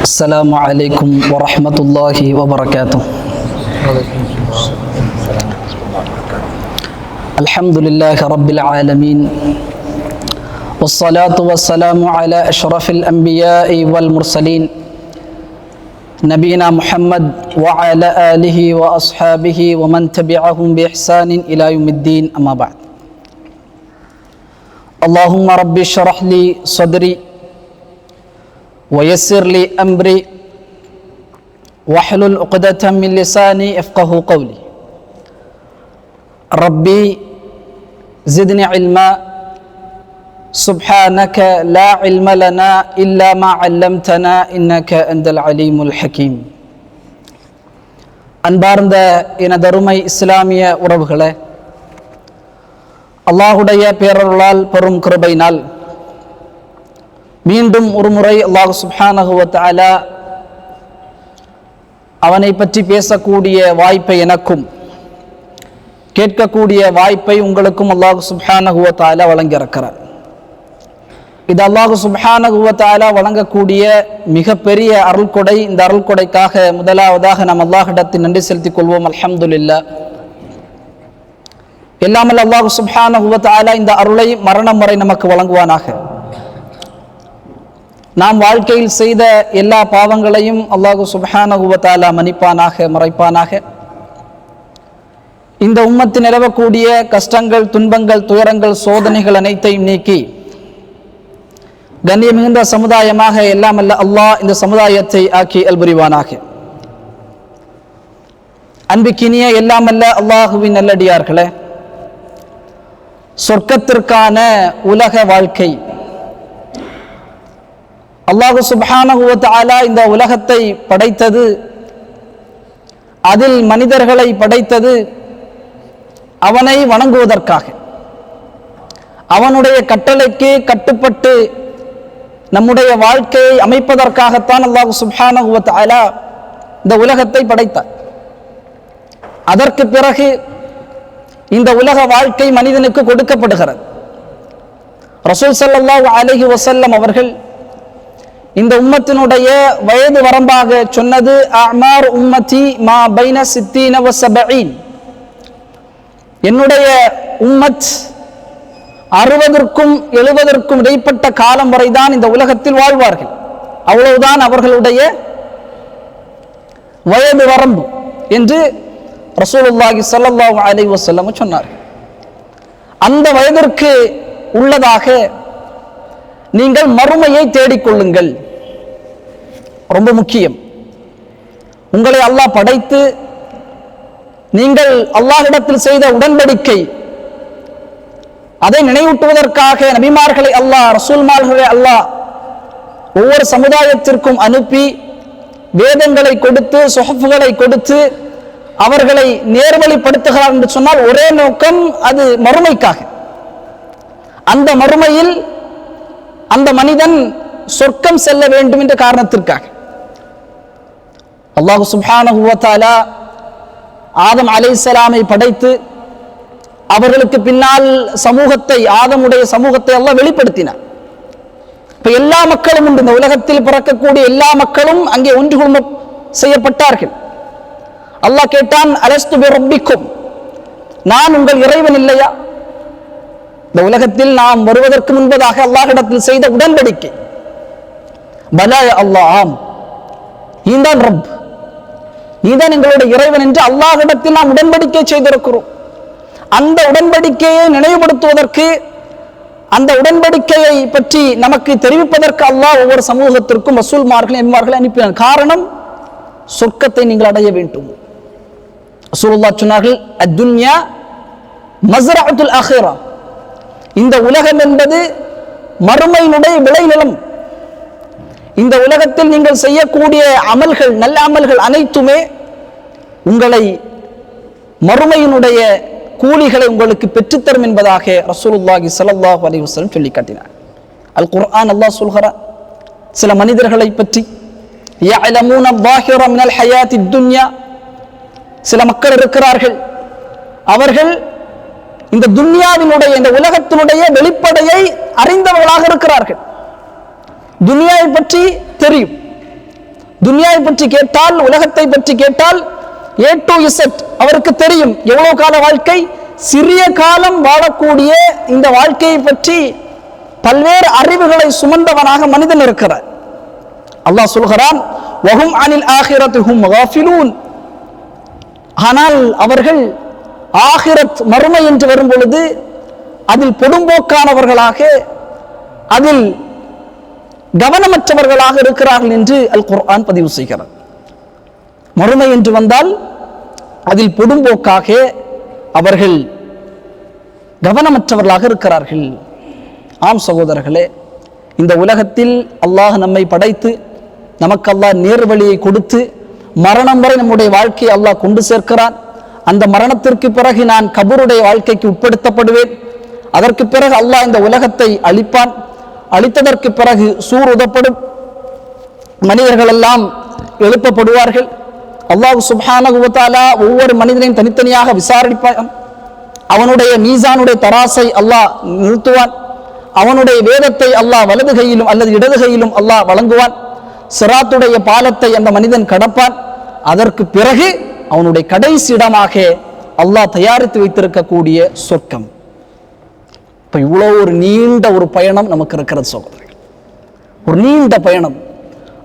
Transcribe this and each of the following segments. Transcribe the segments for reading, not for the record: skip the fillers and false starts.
السلام عليكم ورحمة الله وبركاته. الحمد لله رب العالمين والصلاة والسلام على أشرف الأنبياء والمرسلين نبينا محمد وعلى آله وأصحابه ومن تبعهم بإحسان إلى يوم الدين. أما بعد، اللهم رب اشرح لي صدري ويسر لي أمري واحلل عقدة من لساني يفقهوا قولي. ربي زدني علما سبحانك لا علم لنا إلا ما علمتنا إنك أنت العليم الحكيم. அன்பார்ந்த எனதருமை இஸ்லாமிய உறவுகளே, அல்லாஹுடைய பேரருளால் பெரும் கிருபையினால் மீண்டும் ஒருமுறை அல்லாஹ் சுப்ஹானஹு வ தஆலா அவனை பற்றி பேசக்கூடிய வாய்ப்பை எனக்கும், கேட்கக்கூடிய வாய்ப்பை உங்களுக்கும் அல்லாஹ் சுப்ஹானஹு வ தஆலா வழங்கியிருக்கிறார். இது அல்லாஹ் சுப்ஹானஹு வ தஆலா வழங்கக்கூடிய மிகப்பெரிய அருள்கொடை. இந்த அருள்கொடைக்காக முதலாவதாக நாம் அல்லாஹ்விடத்தில் நன்றி செலுத்திக் கொள்வோம். அல்ஹம்துலில்லாஹ். எல்லாமல் அல்லாஹ் சுப்ஹானஹு வ தஆலா இந்த அருளை மரணம் வரை நமக்கு வழங்குவானாக. நாம் வாழ்க்கையில் செய்த எல்லா பாவங்களையும் அல்லாஹ் சுப்ஹானஹு வ தஆலா மன்னிப்பானாக, மறைப்பானாக. இந்த உம்மத்தில் நிலவக்கூடிய கஷ்டங்கள், துன்பங்கள், துயரங்கள், சோதனைகள் அனைத்தையும் நீக்கி கண்ணியம் மிகுந்த சமுதாயமாக எல்லாம் அல்ல அல்லாஹ் இந்த சமுதாயத்தை ஆக்கி அல்புரிவானாக. அன்பிக்கினிய எல்லாம் அல்ல அல்லாஹுவின் நல்லடியார்களே, சொர்க்கத்திற்கான உலக வாழ்க்கை அல்லாஹ் சுப்ஹானஹு வ தஆலா இந்த உலகத்தை படைத்தது, அதில் மனிதர்களை படைத்தது அவனை வணங்குவதற்காக, அவனுடைய கட்டளைக்கு கட்டுப்பட்டு நம்முடைய வாழ்க்கையை அமைப்பதற்காகத்தான் அல்லாஹ் சுப்ஹானஹு வ தஆலா இந்த உலகத்தை படைத்தார். அதற்கு பிறகு இந்த உலக வாழ்க்கை மனிதனுக்கு கொடுக்கப்படுகிறது. ரசூல் ஸல்லல்லாஹு அலைஹி வஸல்லம் அவர்கள் இந்த உம்மத்தினுடைய வயது வரம்பாக சொன்னது, அஅமார் உம்மதி மா பைன 60 வ 70. என்னுடைய உம்மத் 60க்கும் 70க்கும் இடைப்பட்ட காலம் வரைதான் இந்த உலகத்தில் வாழ்வார்கள். அவ்வளவுதான் அவர்களுடைய வயது வரம்பு என்று ரசூலுல்லாஹி ஸல்லல்லாஹு அலைஹி வஸல்லம் சொன்னார். அந்த வயதிற்கு உள்ளதாக நீங்கள் மறுமையை தேடிக்கொள்ளுங்கள். ரொம்ப முக்கியம். உங்களை அல்லாஹ் படைத்து நீங்கள் அல்லாஹ்விடத்தில் செய்த உடன்படிக்கை, அதை நினைவூட்டுவதற்காக நபிமார்களை அல்லாஹ், ரசூல்மார்களை அல்லாஹ் ஒவ்வொரு சமுதாயத்திற்கும் அனுப்பி வேதங்களை கொடுத்து, சுஹஃப்களை கொடுத்து அவர்களை நேர்வழிப்படுத்துகிறார் என்று சொன்னால் ஒரே நோக்கம், அது மறுமைக்காக. அந்த மறுமையில் அந்த மனிதன் சொர்க்கம் செல்ல வேண்டும் என்ற காரணத்திற்காக அல்லாஹ் சுப்ஹானஹு வ தஆலா ஆதம் அலைஹிஸ்ஸலாமை படைத்து அவர்களுக்கு பின்னால் சமூகத்தை, ஆதமுடைய சமூகத்தை அல்லாஹ் வெளிப்படுத்தினார். இப்ப எல்லா மக்களும் உண்டு. இந்த உலகத்தில் பிறக்கக்கூடிய எல்லா மக்களும் அங்கே ஒன்று குழும செய்யப்பட்டார்கள். அல்லாஹ் கேட்டான், அலஸ்து பி ரப்பிக்கும், நான் உங்கள் இறைவன் இல்லையா? இந்த உலகத்தில் நாம் வருவதற்கு முன்பதாக அல்லாஹ்விடத்தில் செய்த உடன்படிக்கை, பலா அல்லாஹ், ஆம், நீதான் ரப், நீதான் எங்களுடைய இறைவன் என்று அல்லாஹ்விடத்தில் நாம் உடன்படிக்கை செய்திருக்கிறோம். அந்த உடன்படிக்கையை நினைவுபடுத்துவதற்கு, அந்த உடன்படிக்கையை பற்றி நமக்கு தெரிவிப்பதற்கு அல்லாஹ் ஒவ்வொரு சமூகத்திற்கும் ரசூல்மார்கள், நபிமார்களை அனுப்பினார். காரணம், சொர்க்கத்தை நீங்கள் அடைய வேண்டும். ரசூலுல்லாஹ் சொன்னார்கள், அத்துன்யா மஸ்ரஅத்துல் ஆখিরা, இந்த உலகம் என்பது மறுமையினுடைய விளைநிலம். இந்த உலகத்தில் நீங்கள் செய்யக்கூடிய அமல்கள், நல்ல அமல்கள் அனைத்துமே உங்களை மறுமையினுடைய கூலிகளை உங்களுக்கு பெற்றுத்தரும் என்பதாக ரசூலுல்லாஹி ஸல்லல்லாஹு அலைஹி வஸல்லம் சொல்லி காட்டினார். அல் குர்ஆன் அல்லாஹ் சொல்கிறார் சில மனிதர்களை பற்றி, யஅலமூன ظاهرا من الحياة الدنيا, சில மக்கள் இருக்கிறார்கள், அவர்கள் இந்த துன்யாவினுடைய, இந்த உலகத்தினுடைய வெளிப்படையை அறிந்தவர்களாக இருக்கிறார்கள். துனியாவை பற்றி தெரியும், துன்யாவை பற்றி கேட்டால், உலகத்தை பற்றி கேட்டால் A to Z அவருக்கு தெரியும். எவ்வளவு கால வாழ்க்கை, சிறிய காலம் வாழக்கூடிய இந்த வாழ்க்கையை பற்றி பல்வேறு அறிவுகளை சுமந்தவனாக மனிதன் இருக்கிறார். அல்லாஹ் சொல்கிறான், வஹும் அனில் ஆகிரத்தி ஹும் காஃபிலூன். ஆனால் அவர்கள் ஆகிரத் மறுமை என்று வரும் பொழுது அதில் பொடும்போக்கானவர்களாக, அதில் கவனமற்றவர்களாக இருக்கிறார்கள் என்று அல் குர்ஆன் பதிவு செய்கிறார். மறுமை என்று வந்தால் அதில் பொடும்போக்காக அவர்கள் கவனமற்றவர்களாக இருக்கிறார்கள். ஆம் சகோதரர்களே, இந்த உலகத்தில் அல்லாஹ் நம்மை படைத்து, நமக்கு அல்லாஹ் நேர்வழியை கொடுத்து, மரணம் வரை நம்முடைய வாழ்க்கையை அல்லாஹ் கொண்டு சேர்க்கிறான். அந்த மரணத்திற்கு பிறகு நான் கபருடைய வாழ்க்கைக்கு உட்படுத்தப்படுவேன். அதற்கு பிறகு அல்லாஹ் இந்த உலகத்தை அழிப்பான். அழித்ததற்கு பிறகு சூர் உதப்படும், மனிதர்கள் எல்லாம் எழுப்பப்படுவார்கள். அல்லாஹ் சுப்ஹானஹு வ தஆலா ஒவ்வொரு மனிதனையும் தனித்தனியாக விசாரிப்பான். அவனுடைய மீசானுடைய தராசை அல்லாஹ் நிறுத்துவான். அவனுடைய வேதத்தை அல்லாஹ் வலது கையிலும் அல்லது இடது கையிலும் அல்லாஹ் வழங்குவான். சிராத்துடைய பாலத்தை அந்த மனிதன் கடப்பான். அதற்கு பிறகு அவனுடைய கடைசி இடமாக அல்லாஹ் தயாரித்து வைத்திருக்கக்கூடிய சொர்க்கம். இப்ப இவ்வளவு ஒரு நீண்ட ஒரு பயணம் நமக்கு இருக்கிறது சகோதரர்கள், ஒரு நீண்ட பயணம்.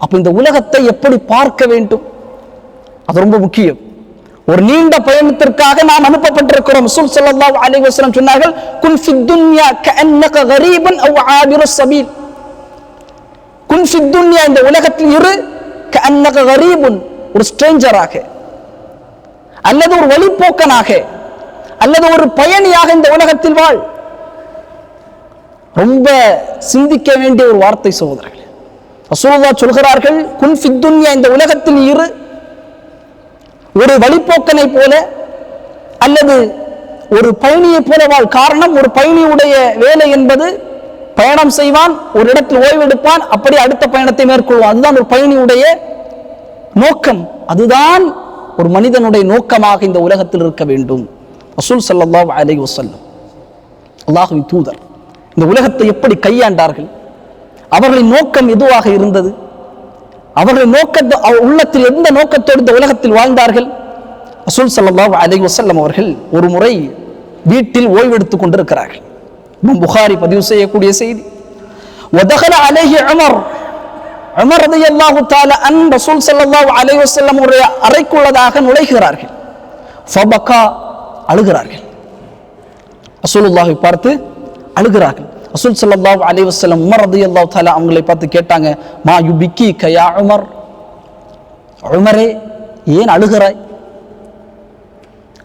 அப்ப இந்த உலகத்தை எப்படி பார்க்க வேண்டும், அது ரொம்ப முக்கியம். ஒரு நீண்ட பயணத்திற்காக நாம் அனுப்பப்பட்டிருக்கிறோம். ரசூல் ஸல்லல்லாஹு அலைஹி வஸல்லம் சொன்னார்கள், குன் ஃபித் துன்யா கஅன்னக கரீபன் அவ் ஆபிருஸ் சபீல். குன் ஃபித் துன்யா, இந்த உலகத்தில் இரு, கஅன்னக கரீபன், ஒரு ஸ்ட்ரேஞ்சராக, அல்லது ஒரு வழிப்போக்கனாக, அல்லது ஒரு பயணியாக இந்த உலகத்தில் வாழ். ரொம்ப சிந்திக்க வேண்டிய ஒரு வார்த்தை சகோதரர்களே. ரசூலுல்லாஹ் சொல்கிறார்கள், குன் ஃபித் துன்யா, இந்த உலகத்தில் இரு, ஒரு வழிப்போக்கனை போல அல்லது ஒரு பயணியை போல வாழ். காரணம், ஒரு பயணியுடைய வேலை என்பது பயணம் செய்வான், ஒரு இடத்தில் ஓய்வெடுப்பான், அப்படி அடுத்த பயணத்தை மேற்கொள்வான். அதுதான் ஒரு பயணியுடைய நோக்கம். அதுதான் ஒரு மனிதனுடைய நோக்கமாக இந்த உலகத்தில் இருக்க வேண்டும். ரசூல் ஸல்லல்லாஹு அலைஹி வஸல்லம், அல்லாஹ்வின் தூதர், இந்த உலகத்தை எப்படி கையாண்டார்கள், அவர்களின் நோக்கம் எதுவாக இருந்தது, அவர்கள் உள்ளத்தில் எந்த நோக்கத்தோடு இந்த உலகத்தில் வாழ்ந்தார்கள். ரசூல் ஸல்லல்லாஹு அலைஹி வஸல்லம் அவர்கள் ஒரு முறை வீட்டில் ஓய்வெடுத்துக் கொண்டிருக்கிறார்கள். இமாம் புகாரி பதிவு செய்யக்கூடிய செய்தி. வதகல அலைஹி உமர், உமர் ரலியல்லாஹு தஆலா அன் ரசூல் ஸல்லல்லாஹு அலைஹி வஸல்லம் உடைய அறைக்குள்ளதாக நுழைகிறார்கள். ஃபபகா, அழுகிறார்கள். ரசூலுல்லாஹை பார்த்து அழுகிறார்கள். ரசூல் ஸல்லல்லாஹு அலைஹி வஸல்லம் உமர் ரலியல்லாஹு தஆலா அவங்களை பார்த்து கேட்டாங்க, மா யுபிக்கிக யா உமர், உமரே ஏன் அழுகிறாய்?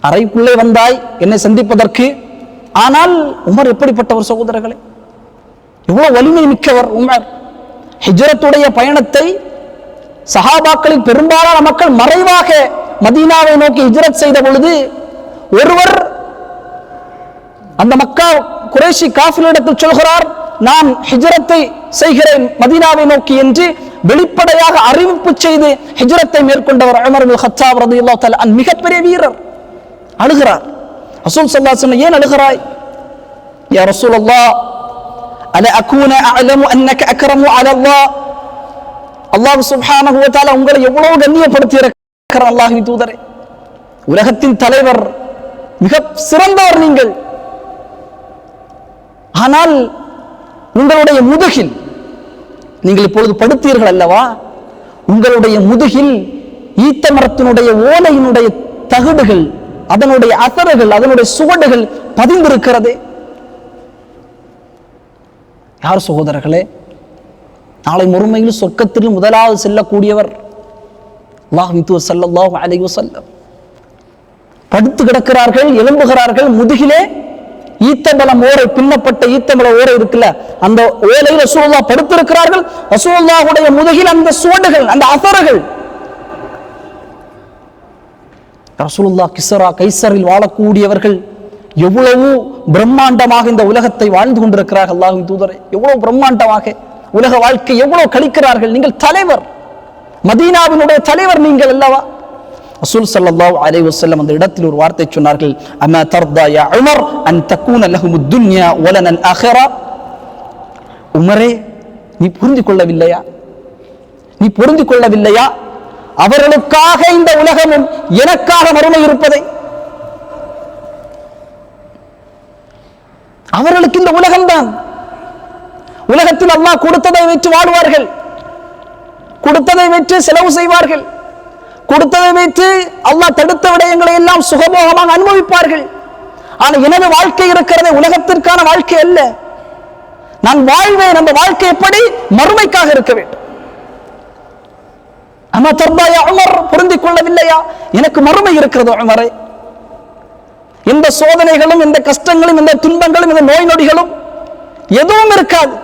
அறைக்குள்ளே வந்தாய் என்னை சந்திப்பதற்கு. ஆனால் உமர் எப்படிப்பட்டவர் சகோதரர்களே, எவ்வளவு வலிமை மிக்கவர் உமர். ஹிஜ்ரத்துடைய பயணத்தை சஹாபாக்களில் பெரும்பாலான மக்கள் மறைவாக மதீனாவை நோக்கி ஹிஜ்ரத் செய்த பொழுது, ஒருவர் அந்த மக்கா குறைஷி காஃபிரிடத்தில் சொல்கிறார், நான் ஹிஜ்ரத்தை செய்கிறேன் மதீனாவை நோக்கி என்று வெளிப்படையாக அறிவிப்பு செய்து ஹிஜ்ரத்தை மேற்கொண்டவர் உமர் இப்னு கத்தாப் ரலியல்லாஹு தஆலா அன்ஹு, மிகப்பெரிய வீரர். அழுகிறார். ரசூல் ஸல்லல்லாஹு அலைஹி வஸல்லம், ஏன் அழுகிறாய்? யா ரசூலல்லாஹ், அல அகூன அஅலமு அன்னக அக்ரமு அலல்லாஹ், அல்லாஹ் சுப்ஹானஹு வ தஆலா உங்களை எவ்வளவு கண்ணியப்படுத்தி இருக்கிறார் அல்லாஹ்வின் தூதரே. உலகத்தின் தலைவர், மிக சிறந்தவர் நீங்கள். ஆனால் உங்களுடைய முதுகில், நீங்கள் இப்பொழுது படுத்தீர்கள் அல்லவா, உங்களுடைய முதுகில் ஈத்த மரத்தினுடைய ஓலையினுடைய தகடுகள், அதனுடைய அசறுகள், அதனுடைய சுவடுகள் பதிந்திருக்கிறதே. யார் சகோதரர்களே? நாளை மறுமையில் சொர்க்கத்தில் முதலாவது செல்லக்கூடியவர் அல்லாஹ்வின் தூதர் ஸல்லல்லாஹு அலைஹி வஸல்லம். படுத்து கிடக்கிறார்கள், எழும்புகிறார்கள். முதுகிலே ஈத்தம்பலம் ஓரை, பின்னப்பட்ட ஈத்தம்பல ஓரை இருக்குல்ல, அந்த ஓலையில் ரசூலுல்லாஹ் படுத்திருக்கிறார்கள். ரசூலுல்லாஹுடைய முதுகில் அந்த சுவடுகள், அந்த அசறுகள். ரசூலுல்லாஹ் கிஸ்ரா கைசரில் வாழக்கூடியவர்கள் எவ்வளவு பிரம்மாண்டமாக இந்த உலகத்தை வாழ்ந்து கொண்டிருக்கிறார்கள். அல்லாஹ்வின் தூதரே, எவ்வளவு பிரம்மாண்டமாக உலக வாழ்க்கை எவ்வளவு கழிக்கிறார்கள். நீங்கள் தலைவர், மதீனாவினுடைய தலைவர் நீங்கள் அல்லவா. ரசூல் ஸல்லல்லாஹு அலைஹி வஸல்லம் அந்த இடத்தில் ஒரு வார்த்தை சொன்னார்கள், அமா தர்தா யா உமர் அன் தகூன லஹுமுத் துன்யா வலனல் ஆখিরা. உமரே, நீ புரிந்து கொள்ளவில்லையா? நீ புரிந்து கொள்ளவில்லையா அவர்களுக்காக இந்த உலகமும் எனக்காக மறுமை இருப்பதை, அவர்களுக்கு இந்த உலகம்தான். உலகத்தில் அல்லாஹ் கொடுத்ததை வைத்து வாழ்வார்கள், கொடுத்ததை வைத்து செலவு செய்வார்கள், கொடுத்ததை வைத்து அல்லாஹ் தடுத்த விடயங்களை எல்லாம் சுகபோகமாக அனுபவிப்பார்கள். ஆனால் எனது வாழ்க்கை இருக்கிறது உலகத்திற்கான வாழ்க்கை அல்ல. நான் வாழ்வேன், அந்த வாழ்க்கை எப்படி? மறுமைக்காக இருக்க வேண்டும். அம்மா தர்பாயா உமர், பொருந்திக் கொள்ளவில்லையா? எனக்கு மறுமை இருக்கிறது உமரே. இந்த சோதனைகளும், இந்த கஷ்டங்களும், இந்த துன்பங்களும், இந்த நோய் நொடிகளும் எதுவும் இருக்காது.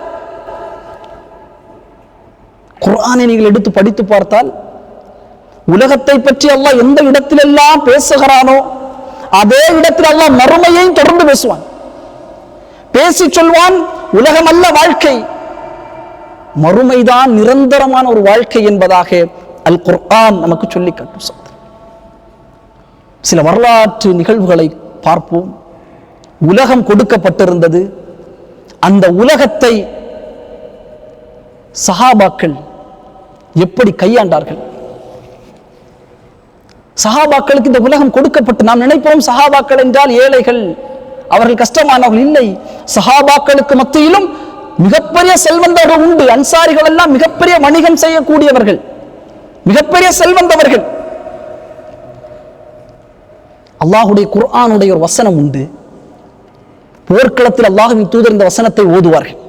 குர்ஆனை நீங்கள் எடுத்து படித்து பார்த்தால் உலகத்தை பற்றி அல்லாஹ் எந்த இடத்திலெல்லாம் பேசுகிறானோ அதே இடத்தில் அல்லாஹ் மறுமையையும் தொடர்ந்து பேசுவான். பேசி சொல்வான், உலகம் அல்ல வாழ்க்கை, மறுமைதான் நிரந்தரமான ஒரு வாழ்க்கை என்பதாக அல் குர்ஆன் நமக்கு சொல்லி காட்டும். சில வரலாற்று நிகழ்வுகளை பார்ப்போம். உலகம் கொடுக்கப்பட்டிருந்தது. அந்த உலகத்தை சஹாபாக்கள் எப்படி கையாண்டார்கள்? சஹாபாக்களுக்கு இந்த உலகம் கொடுக்கப்பட்டு, நாம் நினைப்போம் சஹாபாக்கள் என்றால் ஏழைகள், அவர்கள் கஷ்டமானவர்கள். இல்லை, சஹாபாக்களுக்கு மத்தியிலும் மிகப்பெரிய செல்வந்தர்கள் உண்டு. அன்சாரிகள் எல்லாம் மிகப்பெரிய வணிகம் செய்யக்கூடியவர்கள், மிகப்பெரிய செல்வந்தவர்கள். அல்லாஹுடைய குர்ஆனுடைய ஒரு வசனம் உண்டு. போர்க்களத்தில் அல்லாஹ்வின் தூதர் இந்த வசனத்தை ஓதுவார்கள்.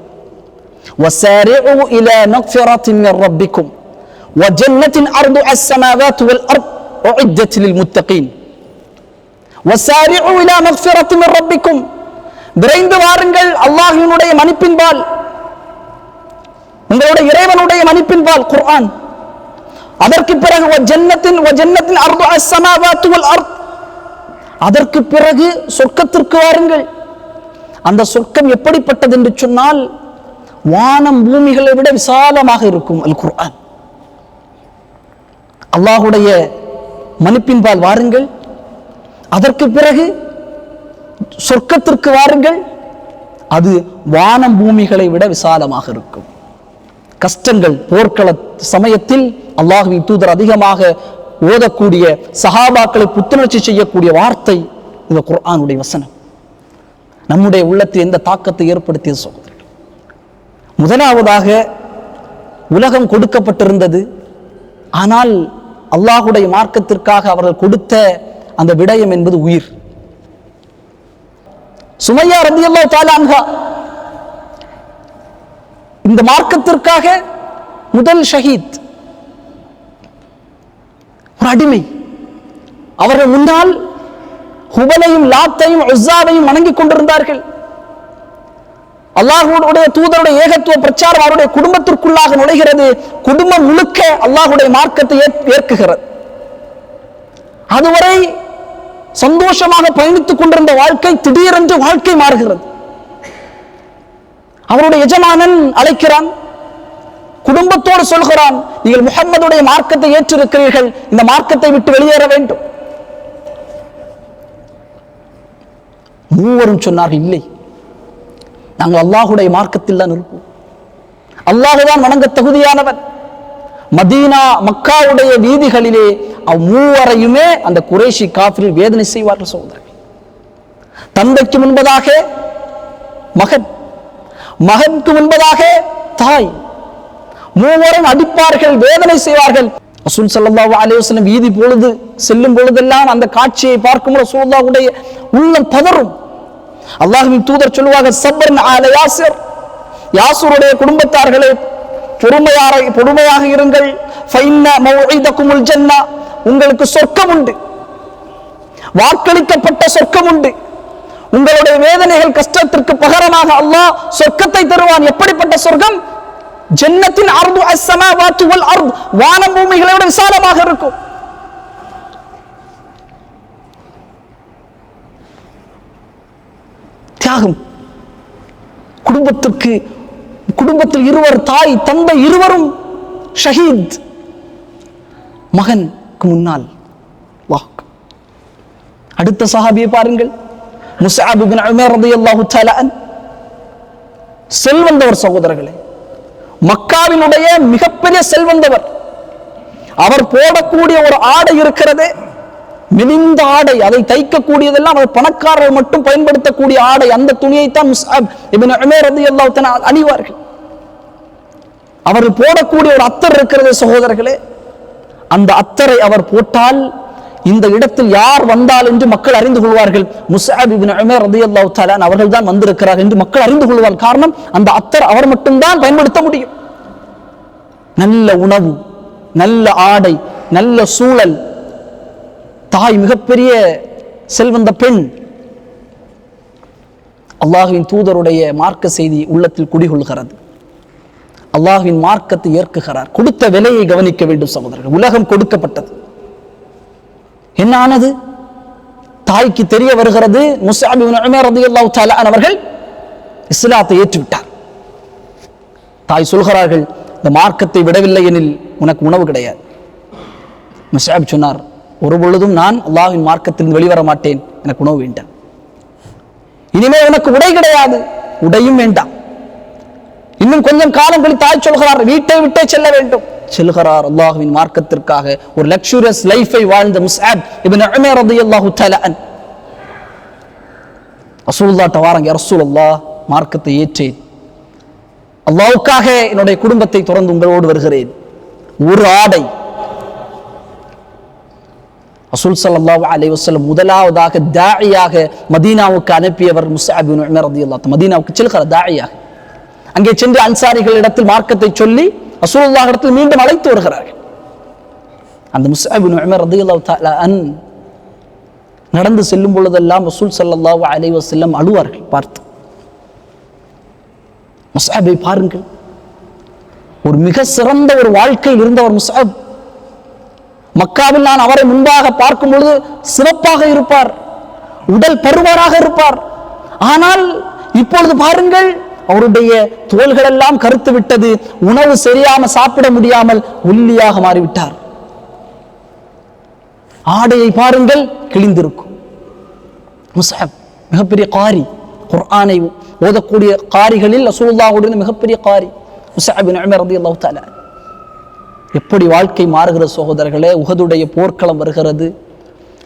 வஸாரிஉ இலா மக்ஃபிரத்தின் மின் ரப்பிக்கும் வ ஜன்னத்தின் அர்து அஸ்-ஸமாவாத்து வல் அர்த் உஇத்தத் லில் முத்தகீன். வஸாரிஉ இலா மக்ஃபிரத்தின் மின் ரப்பிக்கும், விரைந்து வாருங்கள் அல்லாஹ்வினுடைய மன்னிப்பின்பால், உங்களுடைய இறைவனுடைய மன்னிப்பின்பால். குர்ஆன். அதற்கு பிறகு வ ஜன்னத்தின் அர்து அஸ்-ஸமாவாத்து வல் அர்த், அதற்கு பிறகு சொர்க்கத்திற்கு வாருங்கள். அந்த சொர்க்கம் எப்படிப்பட்டது என்று சொன்னால் வானம் பூமிகளை விட விசாலமாக இருக்கும். அல் குர்ஆன். அல்லாஹுடைய மன்னிப்பின்பால் வாருங்கள், அதற்கு பிறகு சொர்க்கத்திற்கு வாருங்கள், அது வானம் பூமிகளை விட விசாலமாக இருக்கும். கஷ்டங்கள், போர்க்கள சமயத்தில் அல்லாஹ்வின் தூதர் அதிகமாக ஓதக்கூடிய, சஹாபாக்களை புத்துணர்ச்சி செய்யக்கூடிய வார்த்தை இந்த குர்ஆனுடைய வசனம். நம்முடைய உள்ளத்தில் எந்த தாக்கத்தை ஏற்படுத்திய சகோதரர்கள்? முதலாவதாக உலகம் கொடுக்கப்பட்டிருந்தது. ஆனால் அல்லாஹுடைய மார்க்கத்திற்காக அவர்கள் கொடுத்த அந்த விடயம் என்பது உயிர். சுமையா ரலியல்லாஹு தஆலா அன்ஹா இந்த மார்க்கத்திற்காக முதல் ஷஹீத், ஒரு அடிமை. அவர்கள் முன்னால் ஹுபலையும் லாத்தையும் உஸ்ஸாவையும் வணங்கிக் கொண்டிருந்தார்கள். அல்லாஹ்வுடைய தூதருடைய ஏகத்துவ பிரச்சாரம் அவருடைய குடும்பத்திற்குள்ளாக நுழைகிறது. குடும்பம் முழுக்க அல்லாஹ்வுடைய மார்க்கத்தை ஏற்குகிறது. அதுவரை சந்தோஷமாக பயணித்துக் கொண்டிருந்த வாழ்க்கை திடீரென்று வாழ்க்கை மாறுகிறது. அவருடைய எஜமானன் அழைக்கிறான், குடும்பத்தோடு சொல்கிறான், நீங்கள் முஹம்மதுடைய மார்க்கத்தை ஏற்றிருக்கிறீர்கள், இந்த மார்க்கத்தை விட்டு வெளியேற வேண்டும். மூவரும் சொன்னார்கள், இல்லை, நாங்கள் அல்லாஹுடைய மார்க்கத்தில் தான் இருப்போம், அல்லாஹுதான் வணங்க தகுதியானவன். மதீனா மக்காவுடைய வீதிகளிலே மூவரையுமே அந்த குறைஷி காஃபிர் வேதனை செய்வார்கள் சகோதரர்கள். தந்தைக்கு முன்பதாக மகன், மகனுக்கு முன்பதாக தாய், மூவரும் அடிப்பார்கள், வேதனை செய்வார்கள். ரசூல் ஸல்லல்லாஹு அலைஹி வஸல்லம் வீதி பொழுது செல்லும் பொழுதெல்லாம் அந்த காட்சியை பார்க்கும் ரசூலுல்லாஹ்வுடைய உள்ளம் பதறும். அல்லாஹ்வின் தூதர் சொல்லுவாங்க, சப்ரன் அல யாசிர், யாசுருடைய குடும்பத்தார்களே பொறுமையாக இருங்கள், ஃபைன்ன மௌஇதகுமுல் ஜன்னah, உங்களுக்கு சொர்க்கம் உண்டு, வாக்களிக்கப்பட்ட சொர்க்கம் உண்டு. உங்களுடைய வேதனைகள் கஷ்டத்திற்கு பகரமாக அல்லாஹ் சொர்க்கத்தை தருவான். எப்படிப்பட்ட சொர்க்கம்? ஜன்னத்தின் அர்து அஸ்-ஸமாவாத்து வல் அர்த், வானம் பூமிகளை விட விசாலமாக இருக்கும். தியாகம். குடும்பத்தில் இருவர், தாய் தந்தை இருவரும் ஷஹீத். மகனுக்கு முன்னால் வாக். அடுத்த சஹாபியை பாருங்கள், முஸ்அப் இப்னு உமைர் ரலியல்லாஹு தஆலா அன், செல்வந்தவர் சகோதரர்களே, மக்காவினுடைய மிகப்பெரிய செல்வந்தவர். அவர் போடக்கூடிய ஒரு ஆடை இருக்கிறதே, மினிந்த ஆடை, அதை தைக்கக்கூடியதெல்லாம் அவர் பணக்காரர்கள் மட்டும் பயன்படுத்தக்கூடிய ஆடை, அந்த துணியைத்தான் முஸ்அப் இப்னு உமைர் ரலியல்லாஹு தஆலா அணிவார்கள். அவர்கள் போடக்கூடிய ஒரு அத்தர் இருக்கிறது சகோதரர்களே, அந்த அத்தரை அவர் போட்டால் இந்த இடத்தில் யார் வந்தால் என்று மக்கள் அறிந்து கொள்வார்கள். முஸ்அப் இப்னு உமைர் ரலியல்லாஹு தஆலா அவர்கள் தான் வந்திருக்கிறார் என்று மக்கள் அறிந்து கொள்வார்கள். காரணம், அந்த அத்தர் அவர் மட்டும்தான் பயன்படுத்த முடியும். நல்ல உணவு, நல்ல ஆடை, நல்ல சூழல், தாய் மிகப்பெரிய செல்வந்த பெண், அல்லாஹ்வின் தூதருடைய மார்க்க செய்தி உள்ளத்தில் குடிகொள்கிறது. அல்லாஹ்வின் மார்க்கத்தை ஏற்குகிறார். கொடுத்த விலையை கவனிக்க வேண்டும் சகோதரர்கள். உலகம் கொடுக்கப்பட்டது, என்ன ஆனது? தாய்க்கு தெரிய வருகிறது முஸ்அப் இப்னு உமைர் ரலியல்லாஹு தஆலா அவர்கள் இஸ்லாத்தை ஏற்றுவிட்டார். தாய் சொல்கிறார்கள், இந்த மார்க்கத்தை விடவில்லை எனில் உனக்கு உணவு கிடையாது. முஸ்அப் சொன்னார், ஒரு பொழுதும் நான் அல்லாஹ்வின் மார்க்கத்தில் வெளிவர மாட்டேன், எனக்கு உணவு வேண்டாம். இனிமேல் உனக்கு உடை கிடையாது, உடையும் வேண்டாம். இன்னும் கொஞ்சம் காலம் கழித்து தாய் சொல்கிறார், வீட்டை விட்டே செல்ல வேண்டும். செல்கிறார். அல்லாஹ்வின் மார்க்கத்திற்காக ஒரு லக்ஸூரியஸ் லைஃபை வாழ்ந்த முஸ்அப் இப்னு உமைர் ரலியல்லாஹு தஆலா அன்ஹு ரசூலுல்லாஹ்ட்ட வாராங்க, யா ரசூலல்லாஹ், மார்க்கத்தை ஏற்றேன், அல்லாஹ்வுக்காக என்னுடைய குடும்பத்தை துறந்து உங்களோடு வருகிறேன், ஒரு ஆடை. ரசூல் ஸல்லல்லாஹு அலைஹி வஸல்லம் முதலாவதாக தாயியாக மதீனாவுக்கு அனுப்பியவர் முஸ்அப் இப்னு உமைர் ரலியல்லாஹு தஆலா. மதீனாவுக்கு செல்கிறார் தாயியாக. அங்கே சென்று அன்சாரிகள் இடத்தில் மார்க்கத்தை சொல்லி ரசூலுல்லாஹ் இடத்தில் மீண்டும் அழைத்து வருகிறார்கள். அந்த முஸ்அப் இப்னு உமைர் ரலியல்லாஹு தஆலா அன்ஹு நடந்து செல்லும் பொழுதெல்லாம் ரசூல் ஸல்லல்லாஹு அலைஹி வஸல்லம் அழுவார்கள் பார்த்து. முஸ்அபை பாருங்கள், ஒரு மிக சிறந்த ஒரு வாழ்க்கையில் இருந்தவர் முஸ்அப். மக்காவில் நான் அவரை முன்பாக பார்க்கும் பொழுது சிறப்பாக இருப்பார், உடல் பருவராக இருப்பார். ஆனால் இப்பொழுது பாருங்கள், அவருடைய தோள்கள் எல்லாம் கருத்து விட்டது, உணவு சரியாம சாப்பிட முடியாமல் ஒல்லியாக மாறிவிட்டார். ஆடையை பாருங்கள், கிழிந்திருக்கும். முஸ்அப் மிகப்பெரிய காரி, குர்ஆனை ஓதக்கூடிய காரிகளில் ரசூலுல்லாஹ்வுடைய மிகப்பெரிய காரி முஸ்அப் இப்னு உமைர் ரலியல்லாஹு தஆலா. எப்படி வாழ்க்கை மாறுகிற சகோதரர்களே. உஹதுடைய போர்க்களம் வருகிறது.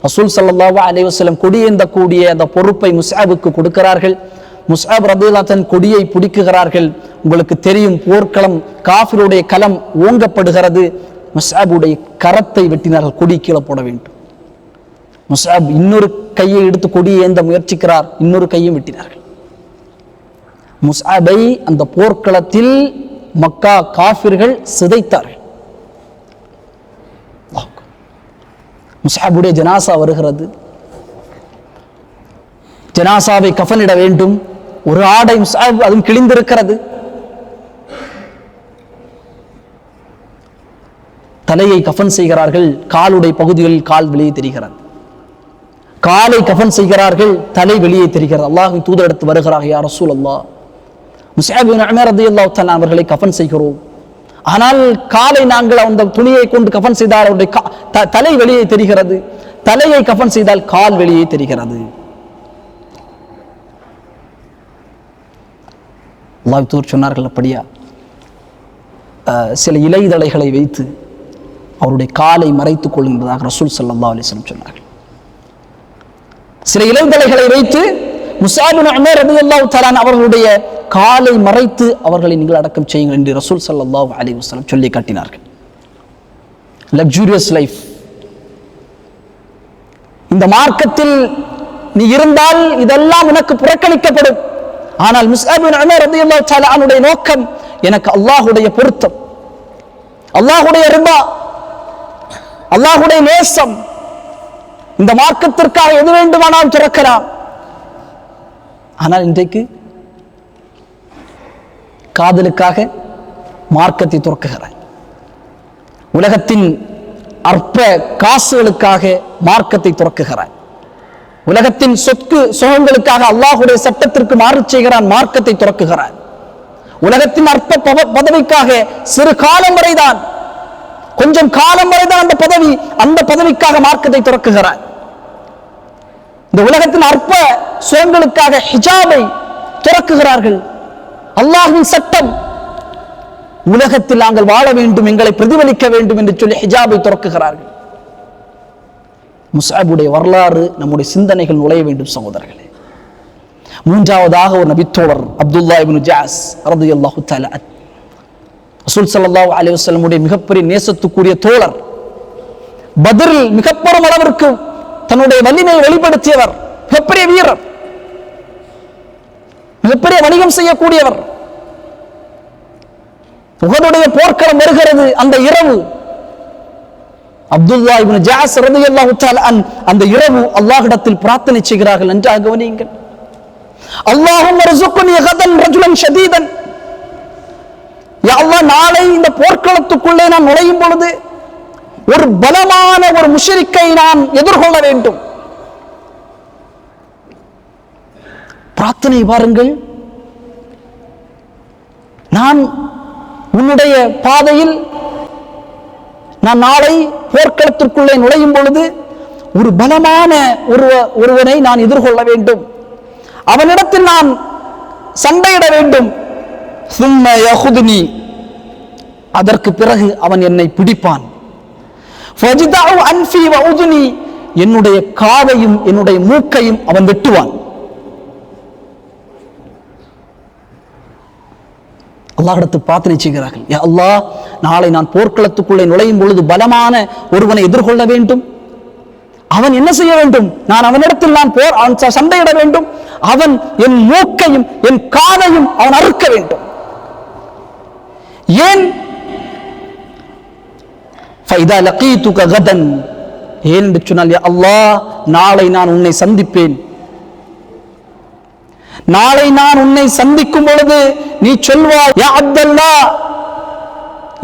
ரசூல் ஸல்லல்லாஹு அலைஹி வஸல்லம் கொடியேந்தக்கூடிய அந்த பொறுப்பை முஸ்அபுக்கு கொடுக்கிறார்கள். முஸ்அப் ரலியல்லாஹு தன் கொடியை பிடிக்குகிறார்கள். உங்களுக்கு தெரியும், போர்க்களம், காஃபிருடைய களம் ஓங்கப்படுகிறது. முஸ்அபுடைய கரத்தை வெட்டினார்கள், கொடி கீழே போட வேண்டும். முஸ்அப் இன்னொரு கையை எடுத்து கொடியை ஏந்த முயற்சிக்கிறார், இன்னொரு கையும் வெட்டினார்கள். முஸ்அபை அந்த போர்க்களத்தில் மக்கா காஃபிர்கள் சிதைத்தார்கள். முஸ்அபுடைய ஜனாசா வருகிறது. ஜனாசாவை கஃனிட வேண்டும். ஒரு ஆடை முஸ்அப் அதுவும் கிழிந்திருக்கிறது. தலையை கஃன் செய்கிறார்கள், காலுடைய பகுதிகளில் கால் வெளியே தெரிகிறது. காலை கஃன் செய்கிறார்கள், தலை வெளியே தெரிகிறது. அல்லாஹ்வின் தூதர் எடுத்து வருகிறார்கள், யா ரசூலல்லாஹ், முஸ்அப் இப்னு உமைர் ரலியல்லாஹு தஆலா அவர்களை கஃன் செய்கிறோம். ஆனால் காலை நாங்கள் அந்த துணியை கொண்டு கஃன் செய்தால் அவருடைய தலை வெளியே தெரிகிறது, தலையை கஃன் செய்தால் கால் வெளியே தெரிகிறது. அல்லாஹ் தூதர் சொன்னார்கள், அப்படியா? சில இலைதழைகளை வைத்து அவருடைய காலை மறைத்துக் கொள்கின்றதாக ரசூல் ஸல்லல்லாஹு அலைஹி வஸல்லம் சொன்னார்கள். சில இலைதழைகளை வைத்து முஸ்அப் இப்னு உமைர் ரலியல்லாஹு தஆலா அவர்களுடைய காலை மறைத்து அவர்களை நீங்கள் அடக்கம் செய்யுங்கள் என்று ரசூல் ஸல்லல்லாஹு அலைஹி வஸல்லம் சொல்லி காட்டினார்கள். Luxurious life. இந்த மார்க்கத்தில் நீ இருந்தால் இதெல்லாம் உனக்கு புறக்கணிக்கப்படும். ஆனால் முஸ்அப் இப்னு உமைர் ரலியல்லாஹு தஆலா அவருடைய நோக்கம், எனக்கு அல்லாஹ்வுடைய பொருத்தம், அல்லாஹ்வுடைய ரிபா, அல்லாஹ்வுடைய நேசம். இந்த மார்க்கத்திற்காக எது வேண்டுமானால் துறக்கலாம். ஆனால் இன்றைக்கு காதலுக்காக மார்க்கத்தை துறக்குகிறார். உலகத்தின் அற்ப காசுகளுக்காக மார்க்கத்தை துறக்குகிறார். உலகத்தின் சொத்து சுகங்களுக்காக அல்லாஹ்வுடைய சட்டத்திற்கு மாறு செய்கிறான், மார்க்கத்தை துறக்குகிறார். உலகத்தின் அற்ப பதவிக்காக சிறு காலம் வரைதான், கொஞ்சம் காலம் வரைதான் அந்த பதவி, அந்த பதவிக்காக மார்க்கத்தை துறக்குகிறார். இந்த உலகத்தின் அற்ப சுகங்களுக்காக ஹிஜாபை துறக்குகிறார்கள். அல்லாஹ்வின் சட்டம், உலகத்தில் நாங்கள் வாழ வேண்டும், எங்களை பிரதிபலிக்க வேண்டும் என்று சொல்லி ஹிஜாபை துறக்குகிறார்கள். முஸ்அபுடைய வரலாறு நம்முடைய சிந்தனைகள் நுழைய வேண்டும் சகோதரர்களே. மூன்றாவதாக ஒரு நபித்தோழர் அப்துல்லா இப்னு ஜாஸ் ரலியல்லாஹு தஆலா ரசூல் ஸல்லல்லாஹு அலைஹி வஸல்லமுடைய மிகப்பெரிய நேசத்துக்குரிய தோழர், பத்ரில் மிகப்பெரும் அளவிற்கு தன்னுடைய வலிமையை வெளிப்படுத்தியவர், மிகப்பெரிய வீரர், மிகப்பெரிய வணிகம் செய்யக்கூடியவர். உஹதுடைய போர்க்களம் வருகிறது. அந்த இரவு அப்துல்லா இப்னு ஜாஸ் ரலியல்லாஹு தஆலா அந்த இரவு அல்லாஹ்விடத்தில் பிரார்த்தனை செய்கிறார்கள். நன்றாக கவனியுங்கள். அல்லாஹும்ம ர்ஸுக்னி கதன் ரஜுலன் ஷதீதன். யா அல்லாஹ், நாளை இந்த போர்க்களத்துக்குள்ளே நான் நுழையும் பொழுது ஒரு பலமான ஒரு முஷ்ரிக்கை நான் எதிர்கொள்ள வேண்டும். பிரார்த்தனை பாருங்கள். நான் உன்னுடைய பாதையில் நான் நாளை போர்க்களத்திற்குள்ளே நுழையும் பொழுது ஒரு பலமான ஒருவனை நான் எதிர்கொள்ள வேண்டும், அவனிடத்தில் நான் சண்டையிட வேண்டும். அதற்கு பிறகு அவன் என்னை பிடிப்பான். என்னுடைய காதையும் என்னுடைய மூக்கையும் அவன் வெட்டுவான். அல்லாஹ்விடத்து பிரார்த்தனை செய்கிறார்கள். யா அல்லாஹ், நாளை நான் போர்க்களத்துக்குள்ளே நுழையும் பொழுது பலமான ஒருவனை எதிர்கொள்ள வேண்டும். அவன் என்ன செய்ய வேண்டும்? நான் அவனிடத்தில் அவன் சண்டையிட வேண்டும். அவன் என் மூக்கையும் என் காதையும் அவன் அறுக்க வேண்டும். ஏன்? ஏன் என்று சொன்னால், யா அல்லாஹ், நாளை நான் உன்னை சந்திப்பேன். நாளை நான் உன்னை சந்திக்கும் பொழுது நீ சொல்வாய், யா அப்துல்லாஹ்,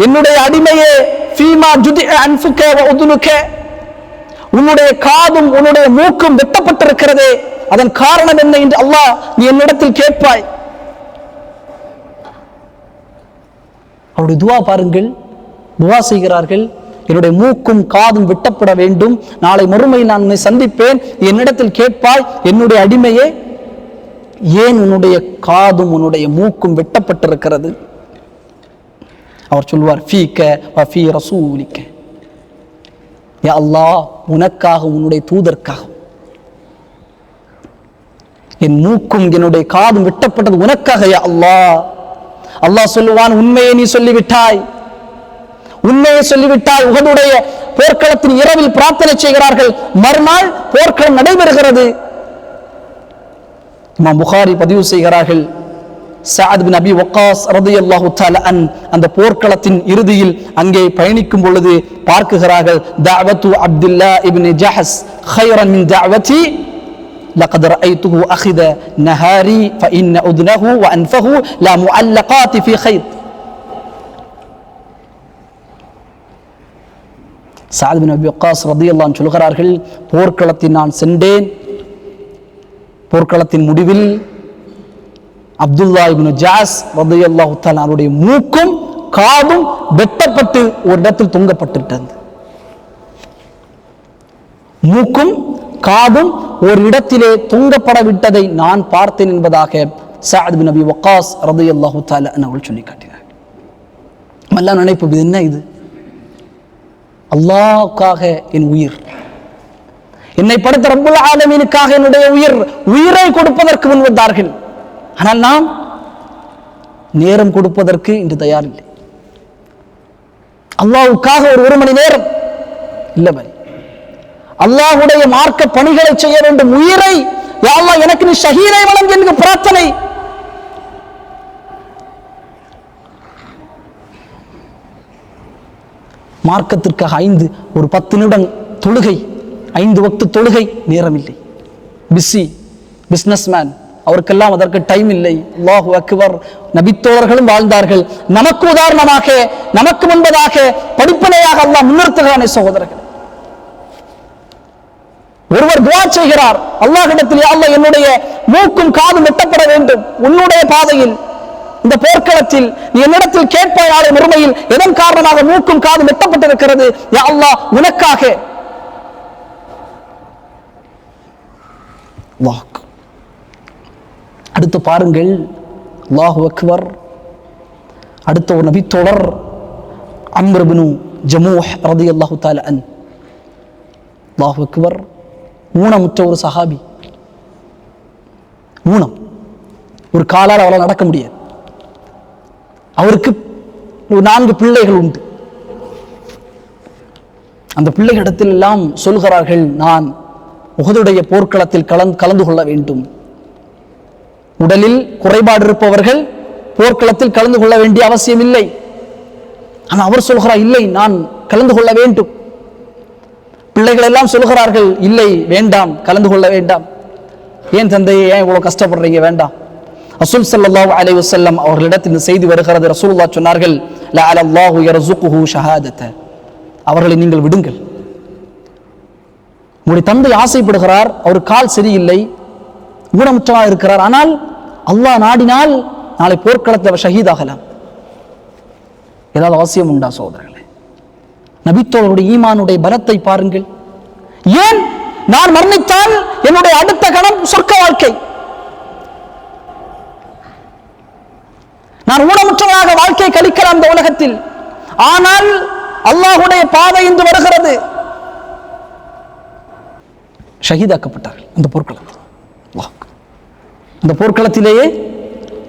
என்னுடைய அடிமையே, ஃபீமா ஜுதிஅ அன்ஃபுக வ உதுனுக, உன்னுடைய காதும் உன்னுடைய மூக்கும் வெட்டப்பட்டிருக்கிறதே, அதன் காரணம் என்ன என்று அல்லாஹ் நீ என்னிடத்தில் கேட்பாய். அவருடைய துவா பாருங்கள். துவா செய்கிறார்கள், என்னுடைய மூக்கும் காதும் வெட்டப்பட வேண்டும், நாளை மறுமையில் நான் உன்னை சந்திப்பேன், என்னிடத்தில் கேட்பாய், என்னுடைய அடிமையே, ஏன் உன்னுடைய காதும் உன்னுடைய மூக்கும் வெட்டப்பட்டிருக்கிறது? அவர் சொல்வார், ஃபீக வ ஃபீ ரசூலிக, யா அல்லாஹ், உனக்காக உன்னுடைய தூதர்க்காக என் மூக்கும் என்னுடைய காதும் வெட்டப்பட்டது உனக்காக யா அல்லாஹ். அல்லாஹ் சொல்லுவான், உண்மையை நீ சொல்லிவிட்டாய், உண்மையை சொல்லிவிட்டாய். உஹதுடைய போர்க்களத்தின் இரவில் பிரார்த்தனை செய்கிறார்கள். மறுநாள் போர்க்களம் நடைபெறுகிறது. இமாம் புகாரி பதிவு செய்கிறார்கள், சஅத் பின் அபி வக்காஸ் ரலியல்லாஹு தஆலா அந்த போர்க்களத்தின் இறுதியில் அங்கே பயணிக்கும் பொழுது பார்க்குகிறார்கள், தஅவத்து அப்துல்லா இப்னு ஜஹஸ் கைரன் மின் தஅவதி لقد رأيته أخذ نهاري فإن أذنه وأنفه لا معلقات في خيط. சஅத் பின் அபி வக்காஸ் ரலியல்லாஹு அன்ஹு சொல்கிறார்கள், போர்க்களத்தில் நான் சென்றேன். போர்க்களத்தின் முடிவில் அப்துல்லா இப்னு ஜாஸ் ரலியல்லாஹு தஆலா அவருடைய மூக்கும் காதும் வெட்டப்பட்டு ஒரு இடத்தில் தொங்கப்பட்டிருந்தது. மூக்கும் காதும் ஒரு இடத்திலே தொங்கப்பட விட்டதை நான் பார்த்தேன் என்பதாக சஅத் பின் அபி வக்காஸ் ரலியல்லாஹு தஆலா அவர்கள் சொல்லி காட்டினார். எல்லாம் நினைப்பு, என்ன இது? அல்லாஹ்வுக்காக என் உயிர், என்னை படைத்த ரப்புல் ஆலமீனுக்காக என்னுடைய உயிரை கொடுப்பதற்கு முன் வந்தார்கள். ஆனால் நாம் நேரம் கொடுப்பதற்கு இன்று தயாரில்லை. அல்லாஹ்வுக்காக ஒரு மணி நேரம் இல்லை, அல்லாஹ்வுடைய மார்க்க பணிகளை செய்ய வேண்டும். உயிரை, யா அல்லாஹ், எனக்கு நீ ஷஹீதை வழங்கு என்கிற பிரார்த்தனை. மார்க்கத்திற்காக ஒரு 10 நிமிடம் தொழுகை, 5 வக்து தொழுகை நேரம் இல்லை. பிசினஸ்மேன், அவருக்கெல்லாம் அதற்கு டைம் இல்லை. அல்லாஹு அக்பர். நபித்தோழர்களும் வாழ்ந்தார்கள். நமக்கு உதாரணமாக, நமக்கு முன்பதாக படிப்பனையாக அல்லாஹ் முன்னிறுத்துகிறானே சகோதரர்கள். ஒருவர் துஆ செய்கிறார் அல்லாஹ்விடத்தில், யா அல்லாஹ், என்னுடைய மூக்கும் காதும் வெட்டப்பட வேண்டும் உன்னுடைய பாதையில், இந்த போர்க்களத்தில் நீ என்னிடத்தில் கேட்பாய் நாளை மறுமையில், எதன் காரணமாக மூக்கும் காதும் வெட்டப்பட்டிருக்கிறது? யா அல்லாஹ், உனக்காக. அடுத்து பாருங்கள், அல்லாஹு அக்பர். அடுத்த ஒரு நபித்தோழர் அம்ர் இப்னு ஜமூஹ் ரலியல்லாஹு தஆலா அன். அல்லாஹு அக்பர். ஊனமுற்ற ஒரு சஹாபி, ஊனம், ஒரு காலால் அவரால் நடக்க முடியாது. அவருக்கு 4 பிள்ளைகள் உண்டு. அந்த பிள்ளைகளிடத்தில் எல்லாம் சொல்கிறார்கள், நான் உஹதுடைய போர்க்களத்தில் கலந்து கொள்ள வேண்டும். உடலில் குறைபாடு இருப்பவர்கள் போர்க்களத்தில் கலந்து கொள்ள வேண்டிய அவசியம் இல்லை. ஆனால் அவர் சொல்கிறார், இல்லை, நான் கலந்து கொள்ள வேண்டும். பிள்ளைகள் எல்லாம் சொல்கிறார்கள், இல்லை, வேண்டாம், கலந்து கொள்ள வேண்டாம். ஏன் தந்தையே, ஏன் இவ்வளவு கஷ்டப்படுறீங்க, வேண்டாம். ரசூல் ஸல்லல்லாஹு அலைஹி வஸல்லம் அவர்களிடத்தில் இந்த செய்தி வருகிறது. ரசூலுல்லாஹ் சொன்னார்கள், லஅல்லல்லாஹு யர்ஸுகுஹு ஷஹாதத, அவர்களை நீங்கள் விடுங்கள். உங்களுடைய தந்தை ஆசைப்படுகிறார், அவர் கால் சரியில்லை, ஊனமுற்றமாக இருக்கிறார், ஆனால் அல்லாஹ் நாடினால் நாளை போர்க்களத்தில் அவர் ஷஹீதாகலாம். ஏதாவது அவசியம் உண்டா சகோதரர்களே? நபித்தோழருடைய ஈமானுடைய பலத்தை பாருங்கள். ஏன் நான் மரணித்தால் என்னுடைய அடுத்த கணம் சொர்க்க வாழ்க்கை, நான் ஊனமுற்றவனாக வாழ்க்கை கழிக்கலாம் இந்த உலகத்தில், ஆனால் அல்லாஹ்வுடைய பாதை என்று வருகிறது. ஷஹீதாக்கப்பட்டார்கள் அந்த போர்க்களத்தில். அந்த போர்க்களத்திலேயே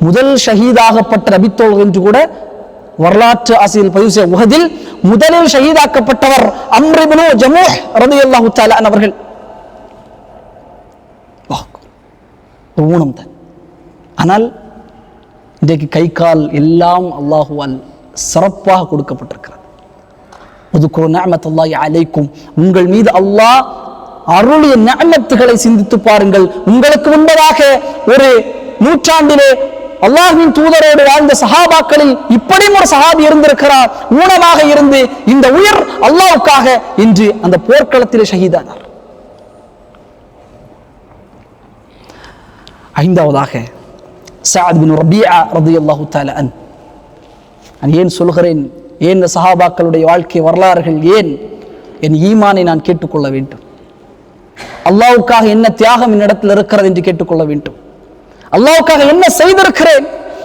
முதல் ஷஹீதாகப்பட்ட நபித்தோழர் என்று கூட வரலாற்று ஆசிரியர் பதிவு செய்ய உஹதில் முதலில் ஷஹீதாக்கப்பட்டவர் அம்ர் இப்னு ஜமூஹ் ரலியல்லாஹு தஆலா அன்ஹு அவர்கள். ஊனம் தான், ஆனால் இன்றைக்கு கை கால் எல்லாம் அல்லாஹுவால் சிறப்பாக கொடுக்கப்பட்டிருக்கிறது. உதுகுரு நிஅமத்துல்லாஹி அலைக்கும், உங்கள் மீது அல்லாஹ் அருளிய நிஅமத்துகளை சிந்தித்து பாருங்கள். உங்களுக்கு முன்பதாக ஒரு நூற்றாண்டிலே அல்லாஹ்வின் தூதரோடு வாழ்ந்த சஹாபாக்களில் இப்படியும் ஒரு சஹாபி இருந்திருக்கிறார், ஊனமாக இருந்து இந்த உயிர் அல்லாஹ்வுக்காக என்று அந்த போர்க்களத்திலே ஷஹீதானார். ஐந்தாவதாக சஅத் பின் ரபீஆ ரலியல்லாஹு தஆலா அன். நான் ஏன் சொல்கிறேன், ஏன் இந்த சஹாபாக்களுடைய வாழ்க்கை வரலாறுகள், ஏன் என் ஈமானை நான் கேட்டுக்கொள்ள வேண்டும், அல்லாஹ்வுக்காக என்ன தியாகம் என்னிடத்தில் இருக்கிறது என்று கேட்டுக்கொள்ள வேண்டும். அல்லாஹ்வுக்காக என்ன செய்திருக்கிறேன்,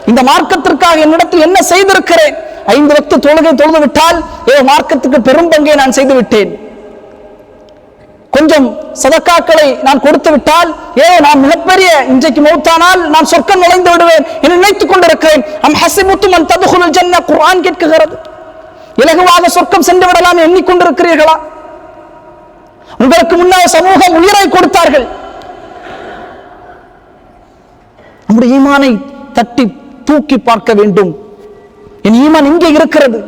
இந்த மார்க்கத்திற்காக என்னிடத்தில் என்ன செய்திருக்கிறேன். 5 வக்து தொழுகை தொழுது விட்டால் மார்க்கத்துக்கு பெரும் பங்கை நான் செய்து விட்டேன். கொஞ்சம் சதக்காக்களை நான் கொடுத்து விட்டால் நான் மிகப்பெரிய, இன்றைக்கு மௌத்தானால் நான் சொர்க்கம் நுழைந்து விடுவேன் என்று நினைத்துக் கொண்டிருக்கிறேன். அம் ஹஸிபுத்தும் அன் தத்குலுல் ஜன்னah, குர்ஆன் கேட்கிறது. இலகுவாக சொர்க்கம் சென்று விடலாம் எண்ணிக்கொண்டிருக்கிறீர்களா? உங்களுக்கு முன்னால் சமூகம் உயிரை கொடுத்தார்கள். நம்முடைய ஈமானை தட்டி தூக்கி பார்க்க வேண்டும். என் ஈமான் எங்கே இருக்கிறது?